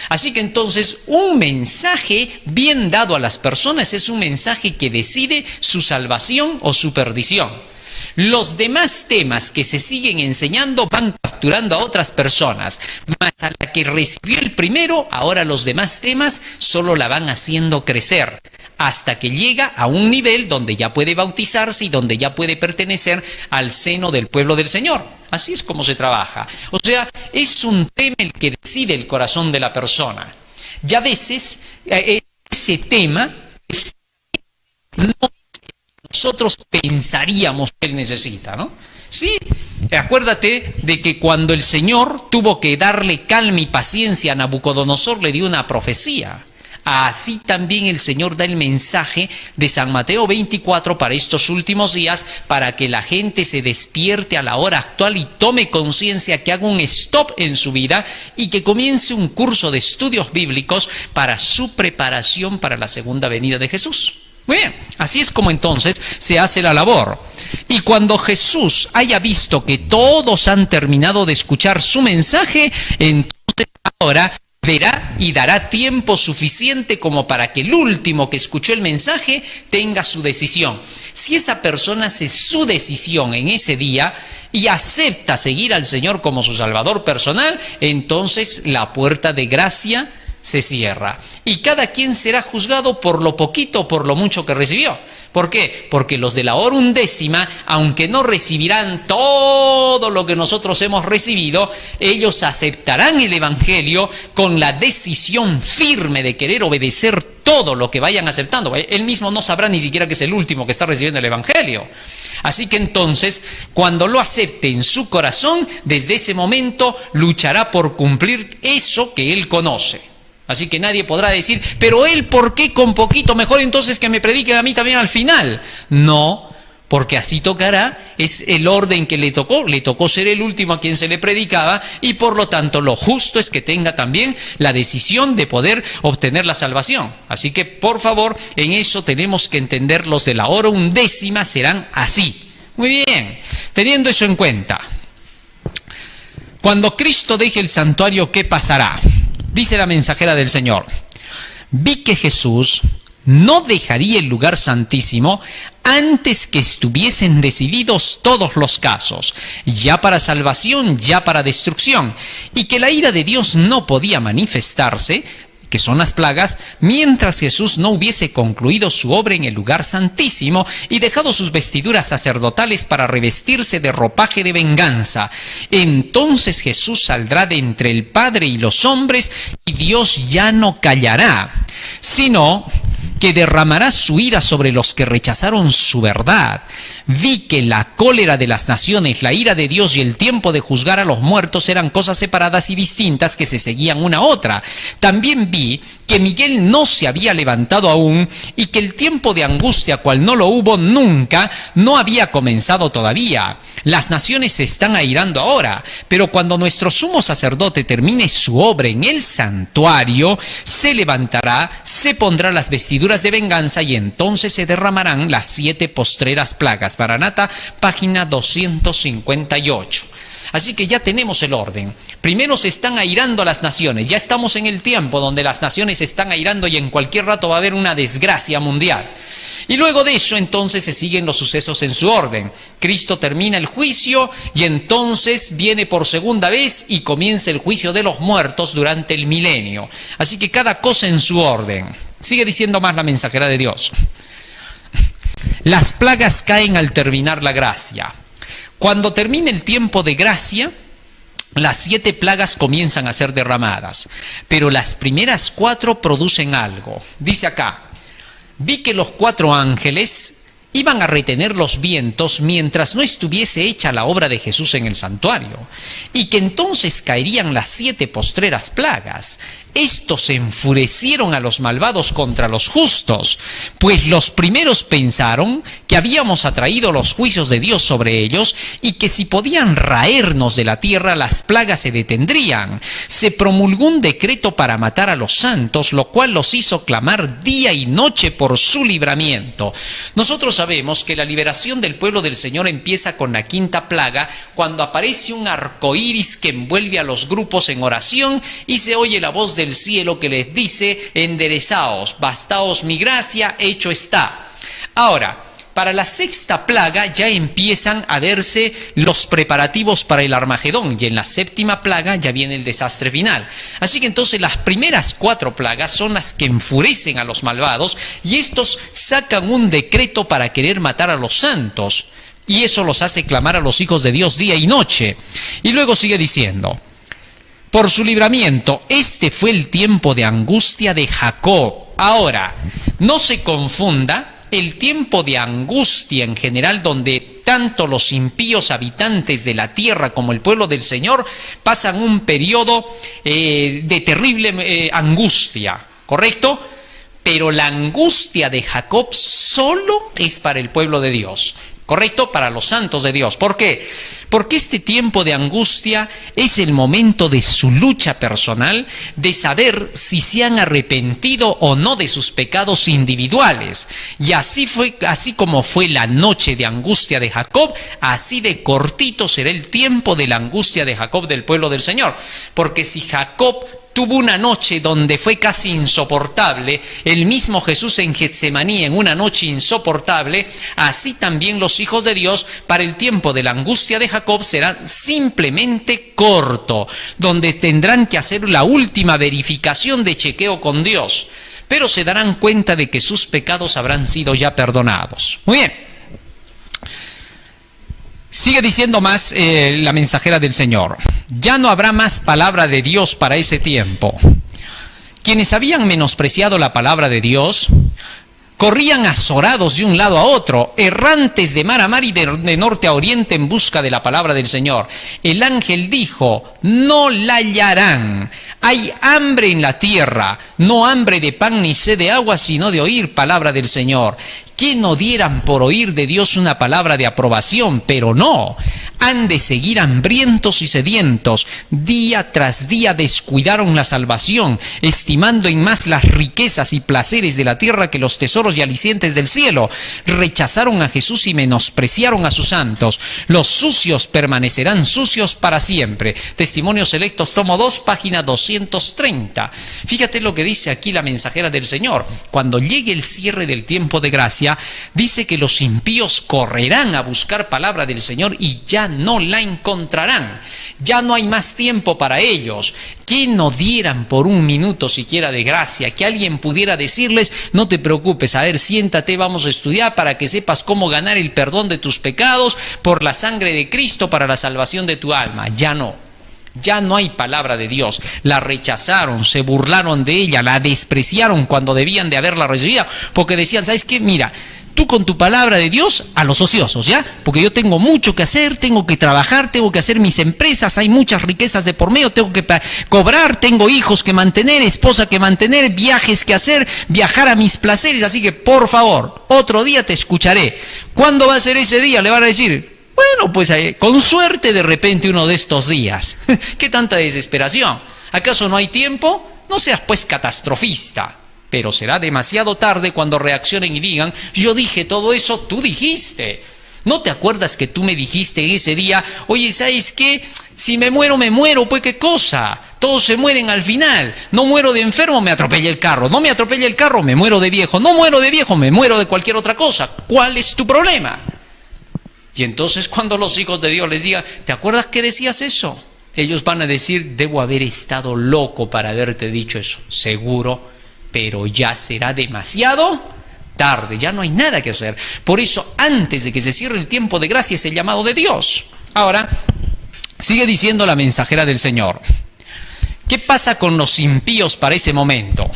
Así que entonces un mensaje bien dado a las personas es un mensaje que decide su salvación o su perdición. Los demás temas que se siguen enseñando van capturando a otras personas, mas a la que recibió el primero, ahora los demás temas solo la van haciendo crecer, hasta que llega a un nivel donde ya puede bautizarse y donde ya puede pertenecer al seno del pueblo del Señor. Así es como se trabaja. O sea, es un tema el que decide el corazón de la persona. Y a veces ese tema no nosotros pensaríamos que él necesita, ¿no? Sí, acuérdate de que cuando el Señor tuvo que darle calma y paciencia a Nabucodonosor, le dio una profecía. Así también el Señor da el mensaje de San Mateo 24 para estos últimos días, para que la gente se despierte a la hora actual y tome conciencia, que haga un stop en su vida y que comience un curso de estudios bíblicos para su preparación para la segunda venida de Jesús. Bien, así es como entonces se hace la labor. Y cuando Jesús haya visto que todos han terminado de escuchar su mensaje, entonces ahora verá y dará tiempo suficiente como para que el último que escuchó el mensaje tenga su decisión. Si esa persona hace su decisión en ese día y acepta seguir al Señor como su Salvador personal, entonces la puerta de gracia se cierra y cada quien será juzgado por lo poquito o por lo mucho que recibió. ¿Por qué? Porque los de la hora undécima, aunque no recibirán todo lo que nosotros hemos recibido, ellos aceptarán el Evangelio con la decisión firme de querer obedecer todo lo que vayan aceptando. Él mismo no sabrá ni siquiera que es el último que está recibiendo el Evangelio. Así que entonces, cuando lo acepte en su corazón, desde ese momento luchará por cumplir eso que él conoce. Así que nadie podrá decir, pero él, ¿por qué con poquito? Mejor entonces que me prediquen a mí también al final. No, porque así tocará, es el orden que le tocó ser el último a quien se le predicaba, y por lo tanto lo justo es que tenga también la decisión de poder obtener la salvación. Así que por favor, en eso tenemos que entender, los de la hora undécima serán así. Muy bien, teniendo eso en cuenta, cuando Cristo deje el santuario, ¿qué pasará? Dice la mensajera del Señor: vi que Jesús no dejaría el lugar santísimo antes que estuviesen decididos todos los casos, ya para salvación, ya para destrucción, y que la ira de Dios no podía manifestarse, que son las plagas, mientras Jesús no hubiese concluido su obra en el lugar santísimo y dejado sus vestiduras sacerdotales para revestirse de ropaje de venganza. Entonces Jesús saldrá de entre el Padre y los hombres, y Dios ya no callará, sino que derramará su ira sobre los que rechazaron su verdad. Vi que la cólera de las naciones, la ira de Dios y el tiempo de juzgar a los muertos eran cosas separadas y distintas que se seguían una a otra. También vi que Miguel no se había levantado aún y que el tiempo de angustia, cual no lo hubo nunca, no había comenzado todavía. Las naciones se están airando ahora, pero cuando nuestro sumo sacerdote termine su obra en el santuario, se levantará, se pondrá las vestiduras de venganza y entonces se derramarán las 7 postreras plagas. Maranata, página 258. Así que ya tenemos el orden. Primero se están airando las naciones. Ya estamos en el tiempo donde las naciones se están airando y en cualquier rato va a haber una desgracia mundial. Y luego de eso entonces se siguen los sucesos en su orden. Cristo termina el juicio y entonces viene por segunda vez y comienza el juicio de los muertos durante el milenio. Así que cada cosa en su orden. Sigue diciendo más la mensajera de Dios. Las plagas caen al terminar la gracia. Cuando termine el tiempo de gracia, las 7 plagas comienzan a ser derramadas, pero las primeras 4 producen algo. Dice acá: vi que los 4 ángeles iban a retener los vientos mientras no estuviese hecha la obra de Jesús en el santuario, y que entonces caerían las 7 postreras plagas. Estos se enfurecieron a los malvados contra los justos, pues los primeros pensaron que habíamos atraído los juicios de Dios sobre ellos y que si podían raernos de la tierra, las plagas se detendrían. Se promulgó un decreto para matar a los santos, lo cual los hizo clamar día y noche por su libramiento. Nosotros sabemos que la liberación del pueblo del Señor empieza con la 5ª plaga, cuando aparece un arco iris que envuelve a los grupos en oración y se oye la voz del cielo que les dice: enderezaos, bastaos mi gracia, hecho está. Ahora, para la 6ª plaga ya empiezan a verse los preparativos para el Armagedón, y en la 7ª plaga ya viene el desastre final. Así que entonces las primeras 4 plagas son las que enfurecen a los malvados, y estos sacan un decreto para querer matar a los santos, y eso los hace clamar a los hijos de Dios día y noche. Y luego sigue diciendo: por su libramiento, este fue el tiempo de angustia de Jacob. Ahora, no se confunda el tiempo de angustia en general, donde tanto los impíos habitantes de la tierra como el pueblo del Señor pasan un periodo de terrible angustia, ¿correcto? Pero la angustia de Jacob solo es para el pueblo de Dios, ¿correcto? Para los santos de Dios. ¿Por qué? Porque este tiempo de angustia es el momento de su lucha personal, de saber si se han arrepentido o no de sus pecados individuales. Y así como fue la noche de angustia de Jacob, así de cortito será el tiempo de la angustia de Jacob del pueblo del Señor. Porque si Jacob tuvo una noche donde fue casi insoportable, el mismo Jesús en Getsemaní en una noche insoportable, así también los hijos de Dios para el tiempo de la angustia de Jacob será simplemente corto, donde tendrán que hacer la última verificación de chequeo con Dios, pero se darán cuenta de que sus pecados habrán sido ya perdonados. Muy bien. Sigue diciendo más la mensajera del Señor: ya no habrá más palabra de Dios para ese tiempo. Quienes habían menospreciado la palabra de Dios corrían azorados de un lado a otro, errantes de mar a mar y de norte a oriente en busca de la palabra del Señor. El ángel dijo: no la hallarán. Hay hambre en la tierra, no hambre de pan ni sed de agua, sino de oír palabra del Señor. Que no dieran por oír de Dios una palabra de aprobación, pero no. Han de seguir hambrientos y sedientos. Día tras día descuidaron la salvación, estimando en más las riquezas y placeres de la tierra que los tesoros y alicientes del cielo. Rechazaron a Jesús y menospreciaron a sus santos. Los sucios permanecerán sucios para siempre. Testimonios Selectos, tomo 2, página 230. Fíjate lo que dice aquí la mensajera del Señor. Cuando llegue el cierre del tiempo de gracia, dice que los impíos correrán a buscar palabra del Señor y ya no la encontrarán. Ya no hay más tiempo para ellos. Que no dieran por un minuto siquiera de gracia, que alguien pudiera decirles: no te preocupes, a ver, siéntate, vamos a estudiar para que sepas cómo ganar el perdón de tus pecados por la sangre de Cristo para la salvación de tu alma. Ya no. Ya no hay palabra de Dios. La rechazaron, se burlaron de ella, la despreciaron cuando debían de haberla recibido, porque decían: ¿sabes qué? Mira, tú con tu palabra de Dios a los ociosos, ¿ya? Porque yo tengo mucho que hacer, tengo que trabajar, tengo que hacer mis empresas, hay muchas riquezas de por medio, tengo que cobrar, tengo hijos que mantener, esposa que mantener, viajes que hacer, viajar a mis placeres, así que por favor, otro día te escucharé. ¿Cuándo va a ser ese día? Le van a decir: bueno, pues con suerte de repente uno de estos días. ¿Qué tanta desesperación? ¿Acaso no hay tiempo? No seas pues catastrofista. Pero será demasiado tarde cuando reaccionen y digan: yo dije todo eso, tú dijiste. ¿No te acuerdas que tú me dijiste ese día: oye, ¿sabes qué? Si me muero, pues qué cosa. Todos se mueren al final. No muero de enfermo, me atropella el carro. No me atropella el carro, me muero de viejo. No muero de viejo, me muero de cualquier otra cosa. ¿Cuál es tu problema? Y entonces cuando los hijos de Dios les digan: ¿te acuerdas que decías eso? Ellos van a decir: debo haber estado loco para haberte dicho eso. Seguro, pero ya será demasiado tarde, ya no hay nada que hacer. Por eso, antes de que se cierre el tiempo de gracia, es el llamado de Dios. Ahora, sigue diciendo la mensajera del Señor: ¿qué pasa con los impíos para ese momento?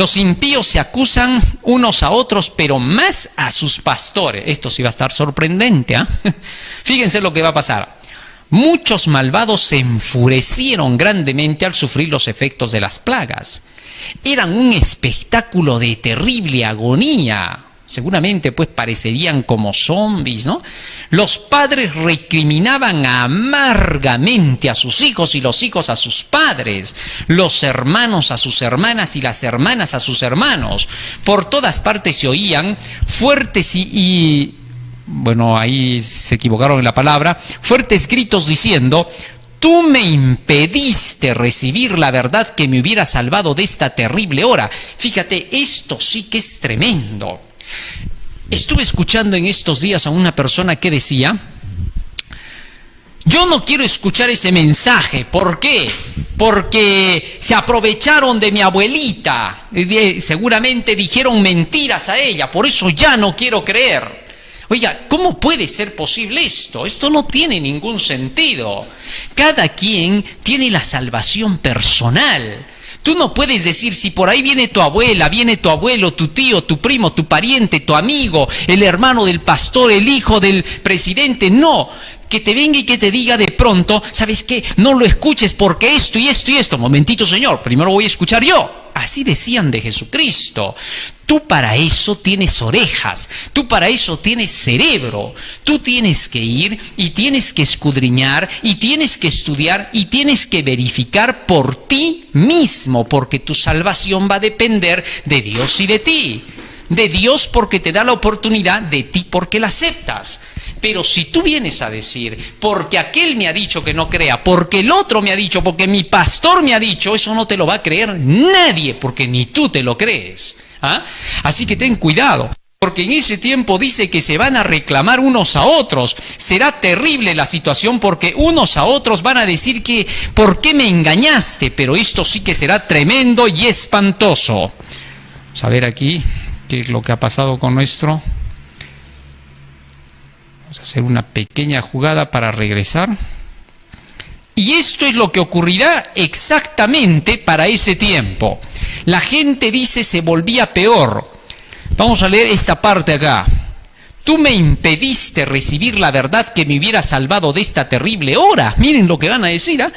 Los impíos se acusan unos a otros, pero más a sus pastores. Esto sí va a estar sorprendente, ¿eh? Fíjense lo que va a pasar. Muchos malvados se enfurecieron grandemente al sufrir los efectos de las plagas. Eran un espectáculo de terrible agonía. Seguramente pues parecerían como zombies, ¿no? Los padres recriminaban amargamente a sus hijos y los hijos a sus padres, los hermanos a sus hermanas y las hermanas a sus hermanos. Por todas partes se oían fuertes bueno, ahí se equivocaron en la palabra, fuertes gritos diciendo: tú me impediste recibir la verdad que me hubiera salvado de esta terrible hora. Fíjate, esto sí que es tremendo. Estuve escuchando en estos días a una persona que decía: yo no quiero escuchar ese mensaje. ¿Por qué? Porque se aprovecharon de mi abuelita. Seguramente dijeron mentiras a ella, por eso ya no quiero creer. Oiga, ¿cómo puede ser posible esto? Esto no tiene ningún sentido. Cada quien tiene la salvación personal. Tú no puedes decir, si por ahí viene tu abuela, viene tu abuelo, tu tío, tu primo, tu pariente, tu amigo, el hermano del pastor, el hijo del presidente. No, que te venga y que te diga de pronto: ¿sabes qué? No lo escuches porque esto y esto y esto. Momentito, Señor, primero voy a escuchar yo. Así decían de Jesucristo. Tú para eso tienes orejas, tú para eso tienes cerebro, tú tienes que ir y tienes que escudriñar y tienes que estudiar y tienes que verificar por ti mismo, porque tu salvación va a depender de Dios y de ti. De Dios porque te da la oportunidad, de ti porque la aceptas. Pero si tú vienes a decir, porque aquel me ha dicho que no crea, porque el otro me ha dicho, porque mi pastor me ha dicho, eso no te lo va a creer nadie, porque ni tú te lo crees. ¿Ah? Así que ten cuidado, porque en ese tiempo dice que se van a reclamar unos a otros. Será terrible la situación, porque unos a otros van a decir que ¿por qué me engañaste? Pero esto sí que será tremendo y espantoso. Vamos a ver aquí qué es lo que ha pasado con nuestro. Vamos a hacer una pequeña jugada para regresar. Y esto es lo que ocurrirá exactamente para ese tiempo. La gente, dice, se volvía peor. Vamos a leer esta parte acá. Tú me impediste recibir la verdad que me hubiera salvado de esta terrible hora. Miren lo que van a decir, ¿eh?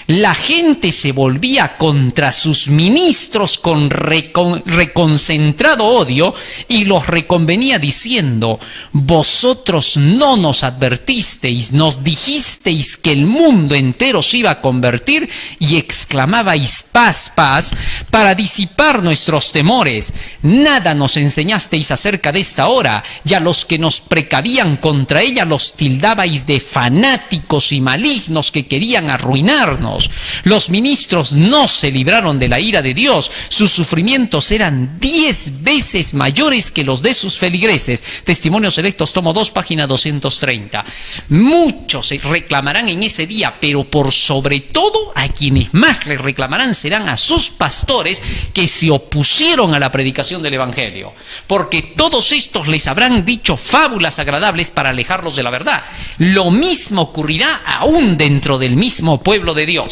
La gente se volvía contra sus ministros con reconcentrado odio y los reconvenía diciendo: vosotros no nos advertisteis, nos dijisteis que el mundo entero se iba a convertir, y exclamabais: paz, paz, para disipar nuestros temores. Nada nos enseñasteis acerca de esta hora, y a los que nos precavían contra ella los tildabais de fanáticos y malignos que querían arruinarnos. Los ministros no se libraron de la ira de Dios. Sus sufrimientos eran 10 veces mayores que los de sus feligreses. Testimonios Selectos, tomo 2, página 230. Muchos se reclamarán en ese día, pero por sobre todo a quienes más les reclamarán serán a sus pastores que se opusieron a la predicación del Evangelio. Porque todos estos les habrán dicho fábulas agradables para alejarlos de la verdad. Lo mismo ocurrirá aún dentro del mismo pueblo de Dios.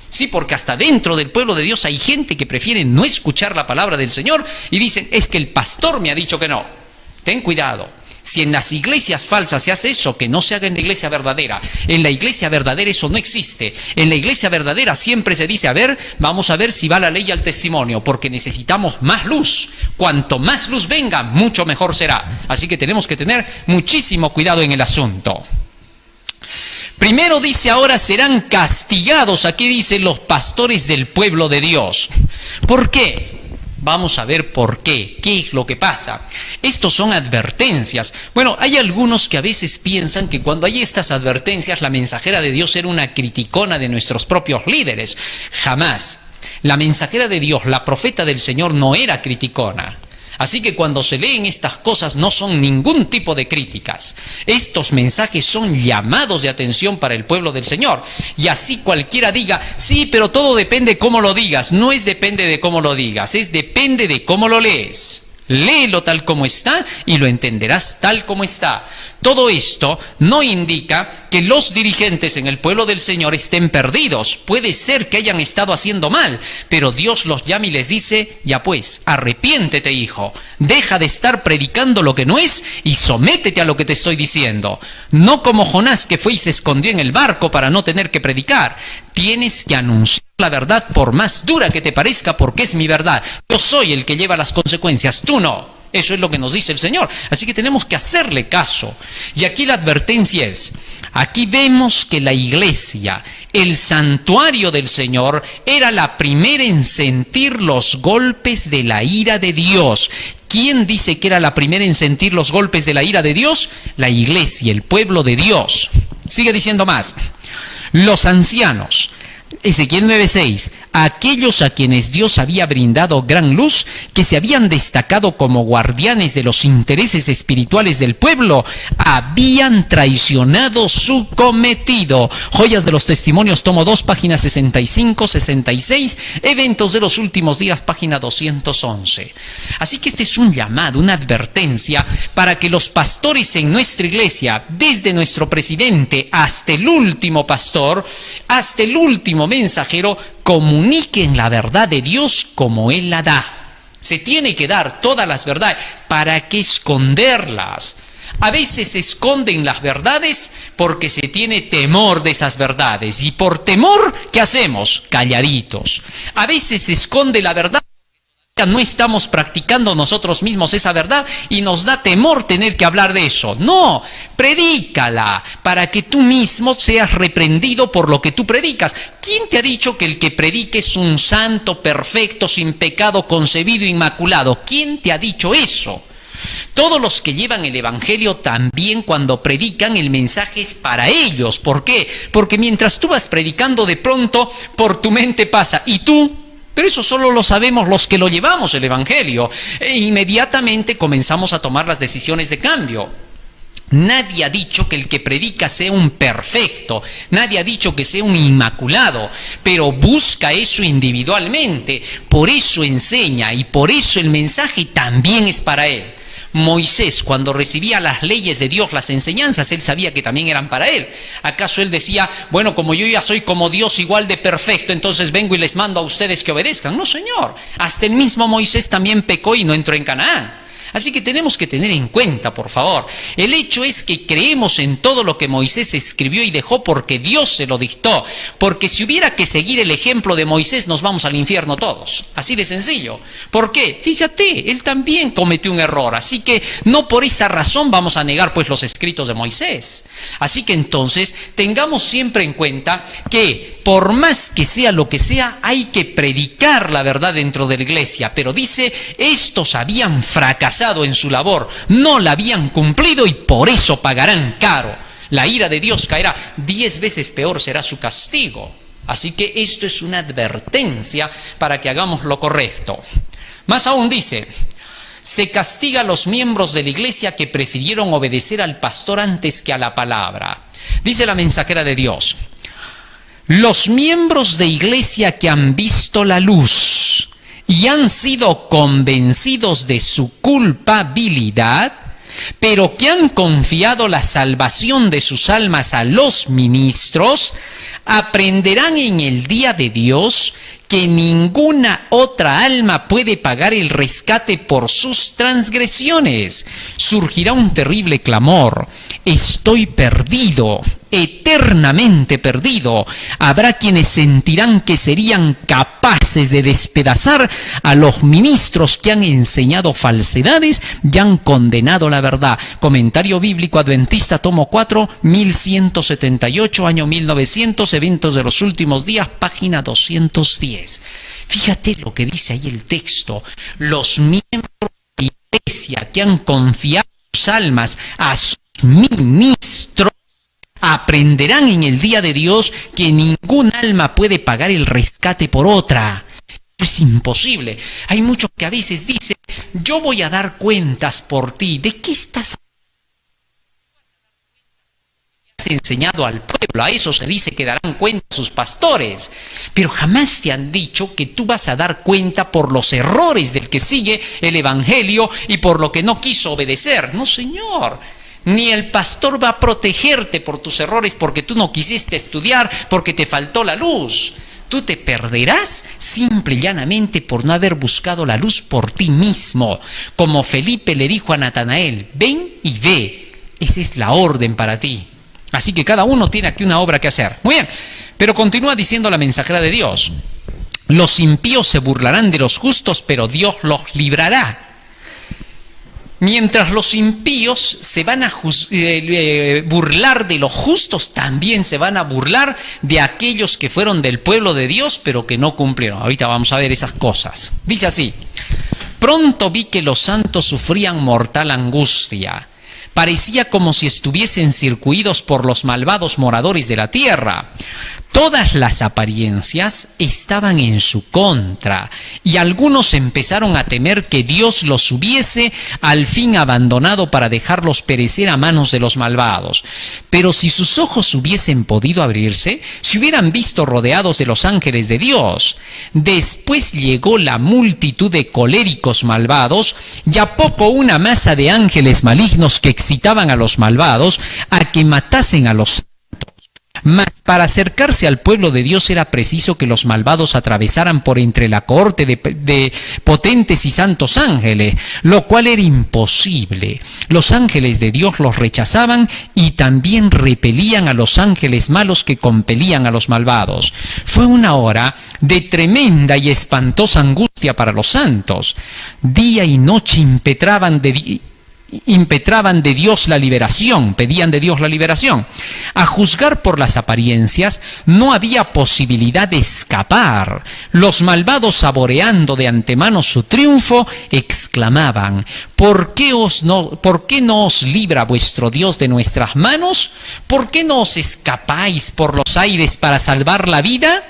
Sí, porque hasta dentro del pueblo de Dios hay gente que prefiere no escuchar la palabra del Señor y dicen: es que el pastor me ha dicho que no. Ten cuidado. Si en las iglesias falsas se hace eso, que no se haga en la iglesia verdadera. En la iglesia verdadera eso no existe. En la iglesia verdadera siempre se dice: a ver, vamos a ver si va la ley al testimonio, porque necesitamos más luz. Cuanto más luz venga, mucho mejor será. Así que tenemos que tener muchísimo cuidado en el asunto. Primero dice: ahora serán castigados. Aquí dice: los pastores del pueblo de Dios. ¿Por qué? Vamos a ver por qué. ¿Qué es lo que pasa? Estos son advertencias. Bueno, hay algunos que a veces piensan que cuando hay estas advertencias, la mensajera de Dios era una criticona de nuestros propios líderes. Jamás. La mensajera de Dios, la profeta del Señor, no era criticona. Así que cuando se leen estas cosas no son ningún tipo de críticas. Estos mensajes son llamados de atención para el pueblo del Señor. Y así cualquiera diga: sí, pero todo depende cómo lo digas. No es depende de cómo lo digas, es depende de cómo lo lees. Léelo tal como está y lo entenderás tal como está. Todo esto no indica que los dirigentes en el pueblo del Señor estén perdidos. Puede ser que hayan estado haciendo mal, pero Dios los llama y les dice: ya pues, arrepiéntete, hijo, deja de estar predicando lo que no es y sométete a lo que te estoy diciendo. No como Jonás, que fue y se escondió en el barco para no tener que predicar. Tienes que anunciar la verdad por más dura que te parezca, porque es mi verdad. Yo soy el que lleva las consecuencias, tú no. Eso es lo que nos dice el Señor. Así que tenemos que hacerle caso. Y aquí la advertencia es: aquí vemos que la iglesia, el santuario del Señor, era la primera en sentir los golpes de la ira de Dios. ¿Quién dice que era la primera en sentir los golpes de la ira de Dios? La iglesia, el pueblo de Dios. Sigue diciendo más: los ancianos, Ezequiel 9:6, aquellos a quienes Dios había brindado gran luz, que se habían destacado como guardianes de los intereses espirituales del pueblo, habían traicionado su cometido. Joyas de los Testimonios, tomo 2, páginas 65, 66, Eventos de los Últimos Días, página 211. Así que este es un llamado, una advertencia para que los pastores en nuestra iglesia, desde nuestro presidente hasta el último pastor, hasta el último mensajero, comuniquen la verdad de Dios como Él la da. Se tiene que dar todas las verdades. ¿Para qué esconderlas? A veces se esconden las verdades porque se tiene temor de esas verdades. Y por temor, ¿qué hacemos? Calladitos. A veces se esconde la verdad. No estamos practicando nosotros mismos esa verdad y nos da temor tener que hablar de eso. No, predícala para que tú mismo seas reprendido por lo que tú predicas. ¿Quién te ha dicho que el que predique es un santo, perfecto, sin pecado, concebido, inmaculado? ¿Quién te ha dicho eso? Todos los que llevan el evangelio también, cuando predican, el mensaje es para ellos. ¿Por qué? Porque mientras tú vas predicando, de pronto por tu mente pasa: ¿y tú? Pero eso solo lo sabemos los que lo llevamos el evangelio. E inmediatamente comenzamos a tomar las decisiones de cambio. Nadie ha dicho que el que predica sea un perfecto, nadie ha dicho que sea un inmaculado, pero busca eso individualmente. Por eso enseña y por eso el mensaje también es para él. Moisés, cuando recibía las leyes de Dios, las enseñanzas, él sabía que también eran para él. ¿Acaso él decía: bueno, como yo ya soy como Dios, igual de perfecto, entonces vengo y les mando a ustedes que obedezcan? No, señor. Hasta el mismo Moisés también pecó y no entró en Canaán. Así que tenemos que tener en cuenta, por favor, el hecho es que creemos en todo lo que Moisés escribió y dejó porque Dios se lo dictó. Porque si hubiera que seguir el ejemplo de Moisés, nos vamos al infierno todos. Así de sencillo. ¿Por qué? Fíjate, él también cometió un error. Así que no por esa razón vamos a negar pues los escritos de Moisés. Así que entonces tengamos siempre en cuenta que por más que sea lo que sea, hay que predicar la verdad dentro de la iglesia. Pero dice: estos habían fracasado en su labor, no la habían cumplido y por eso pagarán caro. La ira de Dios caerá, 10 veces peor será su castigo. Así que esto es una advertencia para que hagamos lo correcto. Más aún dice: se castiga a los miembros de la iglesia que prefirieron obedecer al pastor antes que a la palabra. Dice la mensajera de Dios: los miembros de iglesia que han visto la luz y han sido convencidos de su culpabilidad, pero que han confiado la salvación de sus almas a los ministros, aprenderán en el día de Dios que ninguna otra alma puede pagar el rescate por sus transgresiones. Surgirá un terrible clamor: estoy perdido, eternamente perdido. Habrá quienes sentirán que serían capaces de despedazar a los ministros que han enseñado falsedades y han condenado la verdad. Comentario Bíblico Adventista, tomo 4, 1178, año 1900, Eventos de los Últimos Días, página 210. Fíjate lo que dice ahí el texto: los miembros de la iglesia que han confiado sus almas a sus ministros aprenderán en el día de Dios que ningún alma puede pagar el rescate por otra. Es imposible. Hay muchos que a veces dicen: yo voy a dar cuentas por ti. ¿De qué estás enseñado al pueblo? A eso se dice que darán cuenta sus pastores, pero jamás te han dicho que tú vas a dar cuenta por los errores del que sigue el evangelio y por lo que no quiso obedecer. No, señor. ni el pastor va a protegerte por tus errores porque tú no quisiste estudiar, porque te faltó la luz. Tú te perderás simple y llanamente por no haber buscado la luz por ti mismo. Como Felipe le dijo a Natanael, ven y ve. Esa es la orden para ti. Así que cada uno tiene aquí una obra que hacer. Muy bien, pero continúa diciendo la mensajera de Dios. Los impíos se burlarán de los justos, pero Dios los librará. Mientras los impíos se van a burlar de los justos, también se van a burlar de aquellos que fueron del pueblo de Dios, pero que no cumplieron. Ahorita vamos a ver esas cosas. Dice así: pronto vi que los santos sufrían mortal angustia. Parecía como si estuviesen circuidos por los malvados moradores de la tierra. Todas las apariencias estaban en su contra, y algunos empezaron a temer que Dios los hubiese al fin abandonado para dejarlos perecer a manos de los malvados. Pero si sus ojos hubiesen podido abrirse, se hubieran visto rodeados de los ángeles de Dios. Después llegó la multitud de coléricos malvados, y a poco una masa de ángeles malignos que excitaban a los malvados a que matasen a los. Mas para acercarse al pueblo de Dios era preciso que los malvados atravesaran por entre la cohorte de potentes y santos ángeles, lo cual era imposible. Los ángeles de Dios los rechazaban y también repelían a los ángeles malos que compelían a los malvados. Fue una hora de tremenda y espantosa angustia para los santos. Día y noche impetraban de Dios la liberación, pedían de Dios la liberación. A juzgar por las apariencias, no había posibilidad de escapar. Los malvados, saboreando de antemano su triunfo, exclamaban: ¿Por qué no os libra vuestro Dios de nuestras manos? ¿Por qué no os escapáis por los aires para salvar la vida?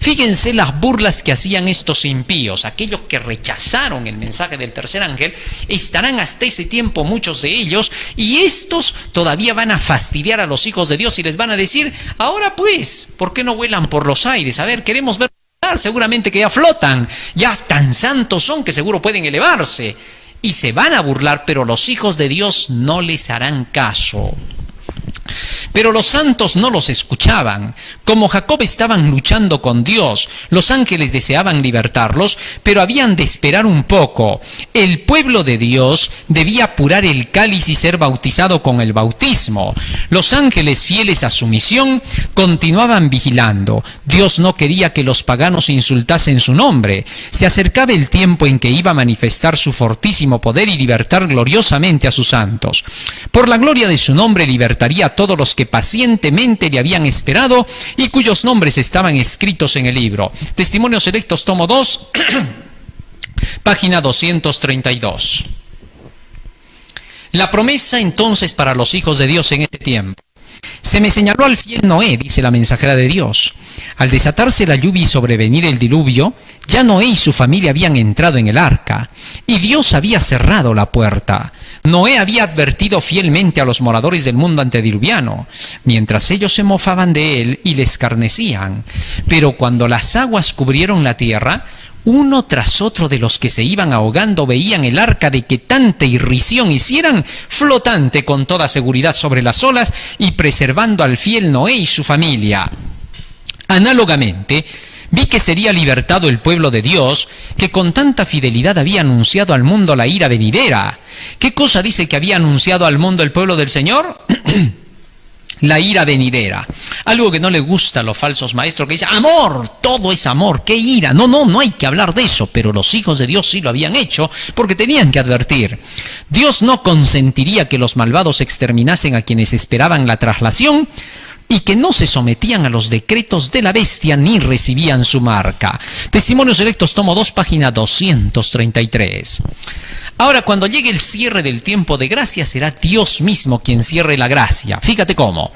Fíjense las burlas que hacían estos impíos, aquellos que rechazaron el mensaje del tercer ángel. Estarán hasta ese tiempo muchos de ellos, y estos todavía van a fastidiar a los hijos de Dios y les van a decir: ahora pues, ¿por qué no vuelan por los aires? A ver, queremos ver, seguramente que ya flotan, ya tan santos son que seguro pueden elevarse. Y se van a burlar, pero los hijos de Dios no les harán caso. Pero los santos no los escuchaban. Como Jacob estaban luchando con Dios, los ángeles deseaban libertarlos, pero habían de esperar un poco. El pueblo de Dios debía apurar el cáliz y ser bautizado con el bautismo. Los ángeles, fieles a su misión, continuaban vigilando. Dios no quería que los paganos insultasen su nombre. Se acercaba el tiempo en que iba a manifestar su fortísimo poder y libertar gloriosamente a sus santos. Por la gloria de su nombre libertaría a todos los que pacientemente le habían esperado y cuyos nombres estaban escritos en el libro. Testimonios Selectos, tomo 2, página 232. La promesa entonces para los hijos de Dios en este tiempo. Se me señaló al fiel Noé, dice la mensajera de Dios. Al desatarse la lluvia y sobrevenir el diluvio, ya Noé y su familia habían entrado en el arca, y Dios había cerrado la puerta. Noé había advertido fielmente a los moradores del mundo antediluviano, mientras ellos se mofaban de él y le escarnecían. Pero cuando las aguas cubrieron la tierra, uno tras otro de los que se iban ahogando veían el arca de que tanta irrisión hicieran flotante con toda seguridad sobre las olas y preservando al fiel Noé y su familia. Análogamente, vi que sería libertado el pueblo de Dios, que con tanta fidelidad había anunciado al mundo la ira venidera. ¿Qué cosa dice que había anunciado al mundo el pueblo del Señor? La ira venidera. Algo que no le gusta a los falsos maestros, que dicen: amor, todo es amor, ¿qué ira? No hay que hablar de eso. Pero los hijos de Dios sí lo habían hecho, porque tenían que advertir. Dios no consentiría que los malvados exterminasen a quienes esperaban la traslación y que no se sometían a los decretos de la bestia ni recibían su marca. Testimonios Selectos, tomo 2, página 233. Ahora, cuando llegue el cierre del tiempo de gracia, será Dios mismo quien cierre la gracia. Fíjate cómo.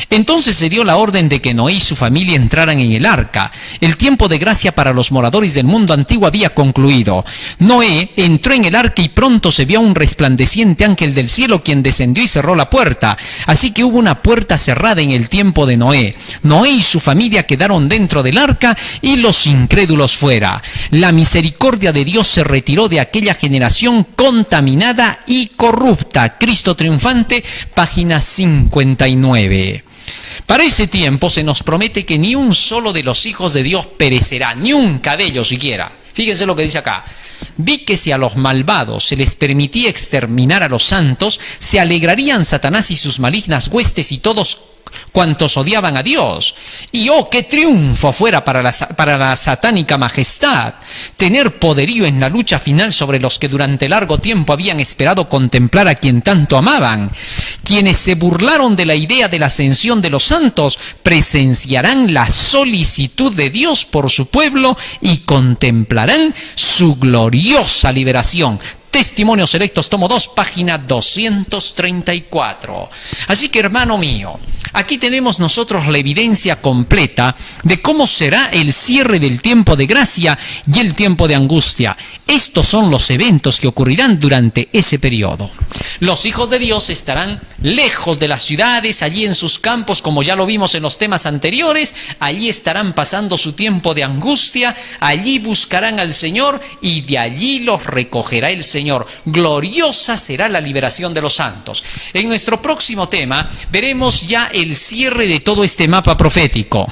Entonces se dio la orden de que Noé y su familia entraran en el arca. El tiempo de gracia para los moradores del mundo antiguo había concluido. Noé entró en el arca y pronto se vio a un resplandeciente ángel del cielo, quien descendió y cerró la puerta. Así que hubo una puerta cerrada en el tiempo tiempo de Noé. Noé y su familia quedaron dentro del arca y los incrédulos fuera. La misericordia de Dios se retiró de aquella generación contaminada y corrupta. Cristo triunfante, página 59. Para ese tiempo se nos promete que ni un solo de los hijos de Dios perecerá, ni un cabello siquiera. Fíjense lo que dice acá. Vi que si a los malvados se les permitía exterminar a los santos, se alegrarían Satanás y sus malignas huestes y todos cuantos odiaban a Dios. Y oh, qué triunfo fuera para la satánica majestad, tener poderío en la lucha final sobre los que durante largo tiempo habían esperado contemplar a quien tanto amaban. Quienes se burlaron de la idea de la ascensión de los santos presenciarán la solicitud de Dios por su pueblo y contemplarán su gloriosa liberación. Testimonios Selectos, tomo 2, página 234. Así que, hermano mío, aquí tenemos nosotros la evidencia completa de cómo será el cierre del tiempo de gracia y el tiempo de angustia. Estos son los eventos que ocurrirán durante ese periodo. Los hijos de Dios estarán lejos de las ciudades, allí en sus campos, como ya lo vimos en los temas anteriores. Allí estarán pasando su tiempo de angustia, allí buscarán al Señor y de allí los recogerá el Señor. Gloriosa será la liberación de los santos. En nuestro próximo tema veremos ya el cierre de todo este mapa profético.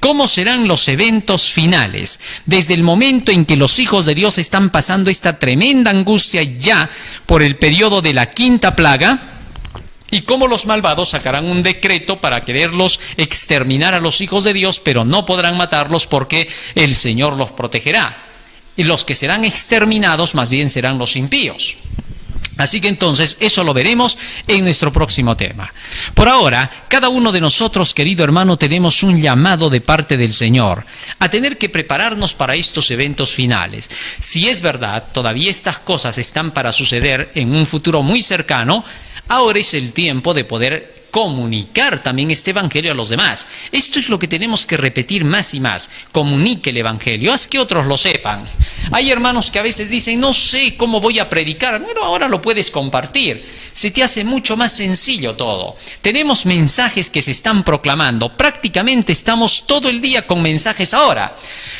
¿Cómo serán los eventos finales? Desde el momento en que los hijos de Dios están pasando esta tremenda angustia ya por el periodo de la quinta plaga, y cómo los malvados sacarán un decreto para quererlos exterminar a los hijos de Dios, pero no podrán matarlos porque el Señor los protegerá. Y los que serán exterminados más bien serán los impíos. Así que entonces eso lo veremos en nuestro próximo tema. Por ahora, cada uno de nosotros, querido hermano, tenemos un llamado de parte del Señor a tener que prepararnos para estos eventos finales. Si es verdad, todavía estas cosas están para suceder en un futuro muy cercano, ahora es el tiempo de poder comunicar también este evangelio a los demás. Esto es lo que tenemos que repetir más y más. Comunique el evangelio, haz que otros lo sepan. Hay hermanos que a veces dicen, no sé cómo voy a predicar. Bueno, ahora lo puedes compartir. Se te hace mucho más sencillo todo. Tenemos mensajes que se están proclamando. Prácticamente estamos todo el día con mensajes ahora.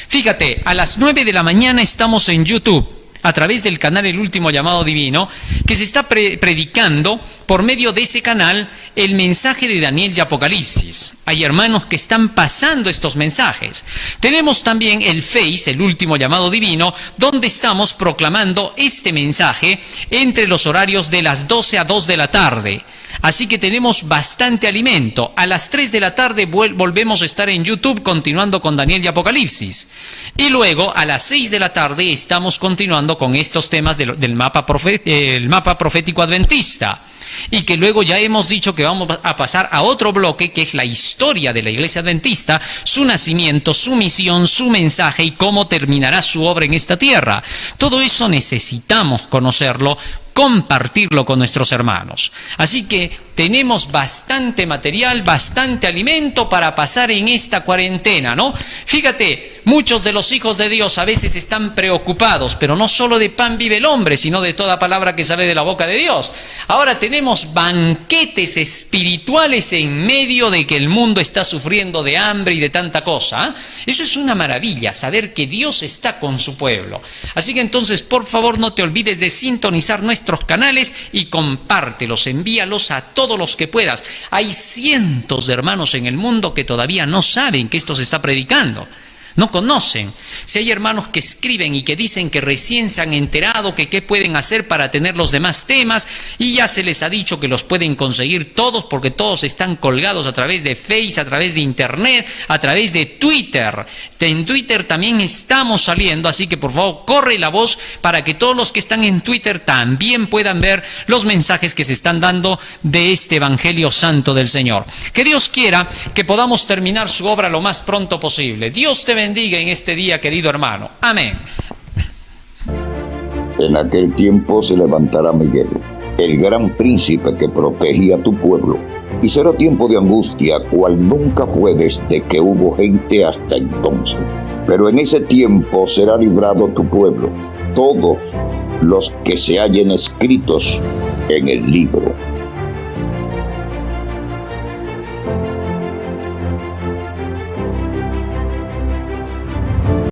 Fíjate, a las 9 de la mañana estamos en YouTube, a través del canal El Último Llamado Divino, que se está predicando por medio de ese canal el mensaje de Daniel y Apocalipsis. Hay hermanos que están pasando estos mensajes. Tenemos también el Face, El Último Llamado Divino, donde estamos proclamando este mensaje entre los horarios de las 12 a 2 de la tarde. Así que tenemos bastante alimento. A las 3 de la tarde volvemos a estar en YouTube continuando con Daniel y Apocalipsis. Y luego a las 6 de la tarde estamos continuando con estos temas del mapa profético adventista. Y que luego ya hemos dicho que vamos a pasar a otro bloque, que es la historia de la Iglesia Adventista, su nacimiento, su misión, su mensaje y cómo terminará su obra en esta tierra. Todo eso necesitamos conocerlo, compartirlo con nuestros hermanos. Así que tenemos bastante material, bastante alimento para pasar en esta cuarentena, ¿no? Fíjate, muchos de los hijos de Dios a veces están preocupados, pero no solo de pan vive el hombre, sino de toda palabra que sale de la boca de Dios. Ahora tenemos banquetes espirituales en medio de que el mundo está sufriendo de hambre y de tanta cosa. Eso es una maravilla, saber que Dios está con su pueblo. Así que entonces, por favor, no te olvides de sintonizar nuestros canales y compártelos, envíalos a todos los que puedas. Hay cientos de hermanos en el mundo que todavía no saben que esto se está predicando. No conocen. Si hay hermanos que escriben y que dicen que recién se han enterado que qué pueden hacer para tener los demás temas, y ya se les ha dicho que los pueden conseguir todos porque todos están colgados a través de Face, a través de Internet, a través de Twitter. En Twitter también estamos saliendo, así que por favor corre la voz para que todos los que están en Twitter también puedan ver los mensajes que se están dando de este Evangelio Santo del Señor. Que Dios quiera que podamos terminar su obra lo más pronto posible. Dios te bendiga en este día, querido hermano. Amén. En aquel tiempo se levantará Miguel, el gran príncipe que protegía a tu pueblo, y será tiempo de angustia, cual nunca fue desde que hubo gente hasta entonces. Pero en ese tiempo será librado tu pueblo, todos los que se hallen escritos en el libro.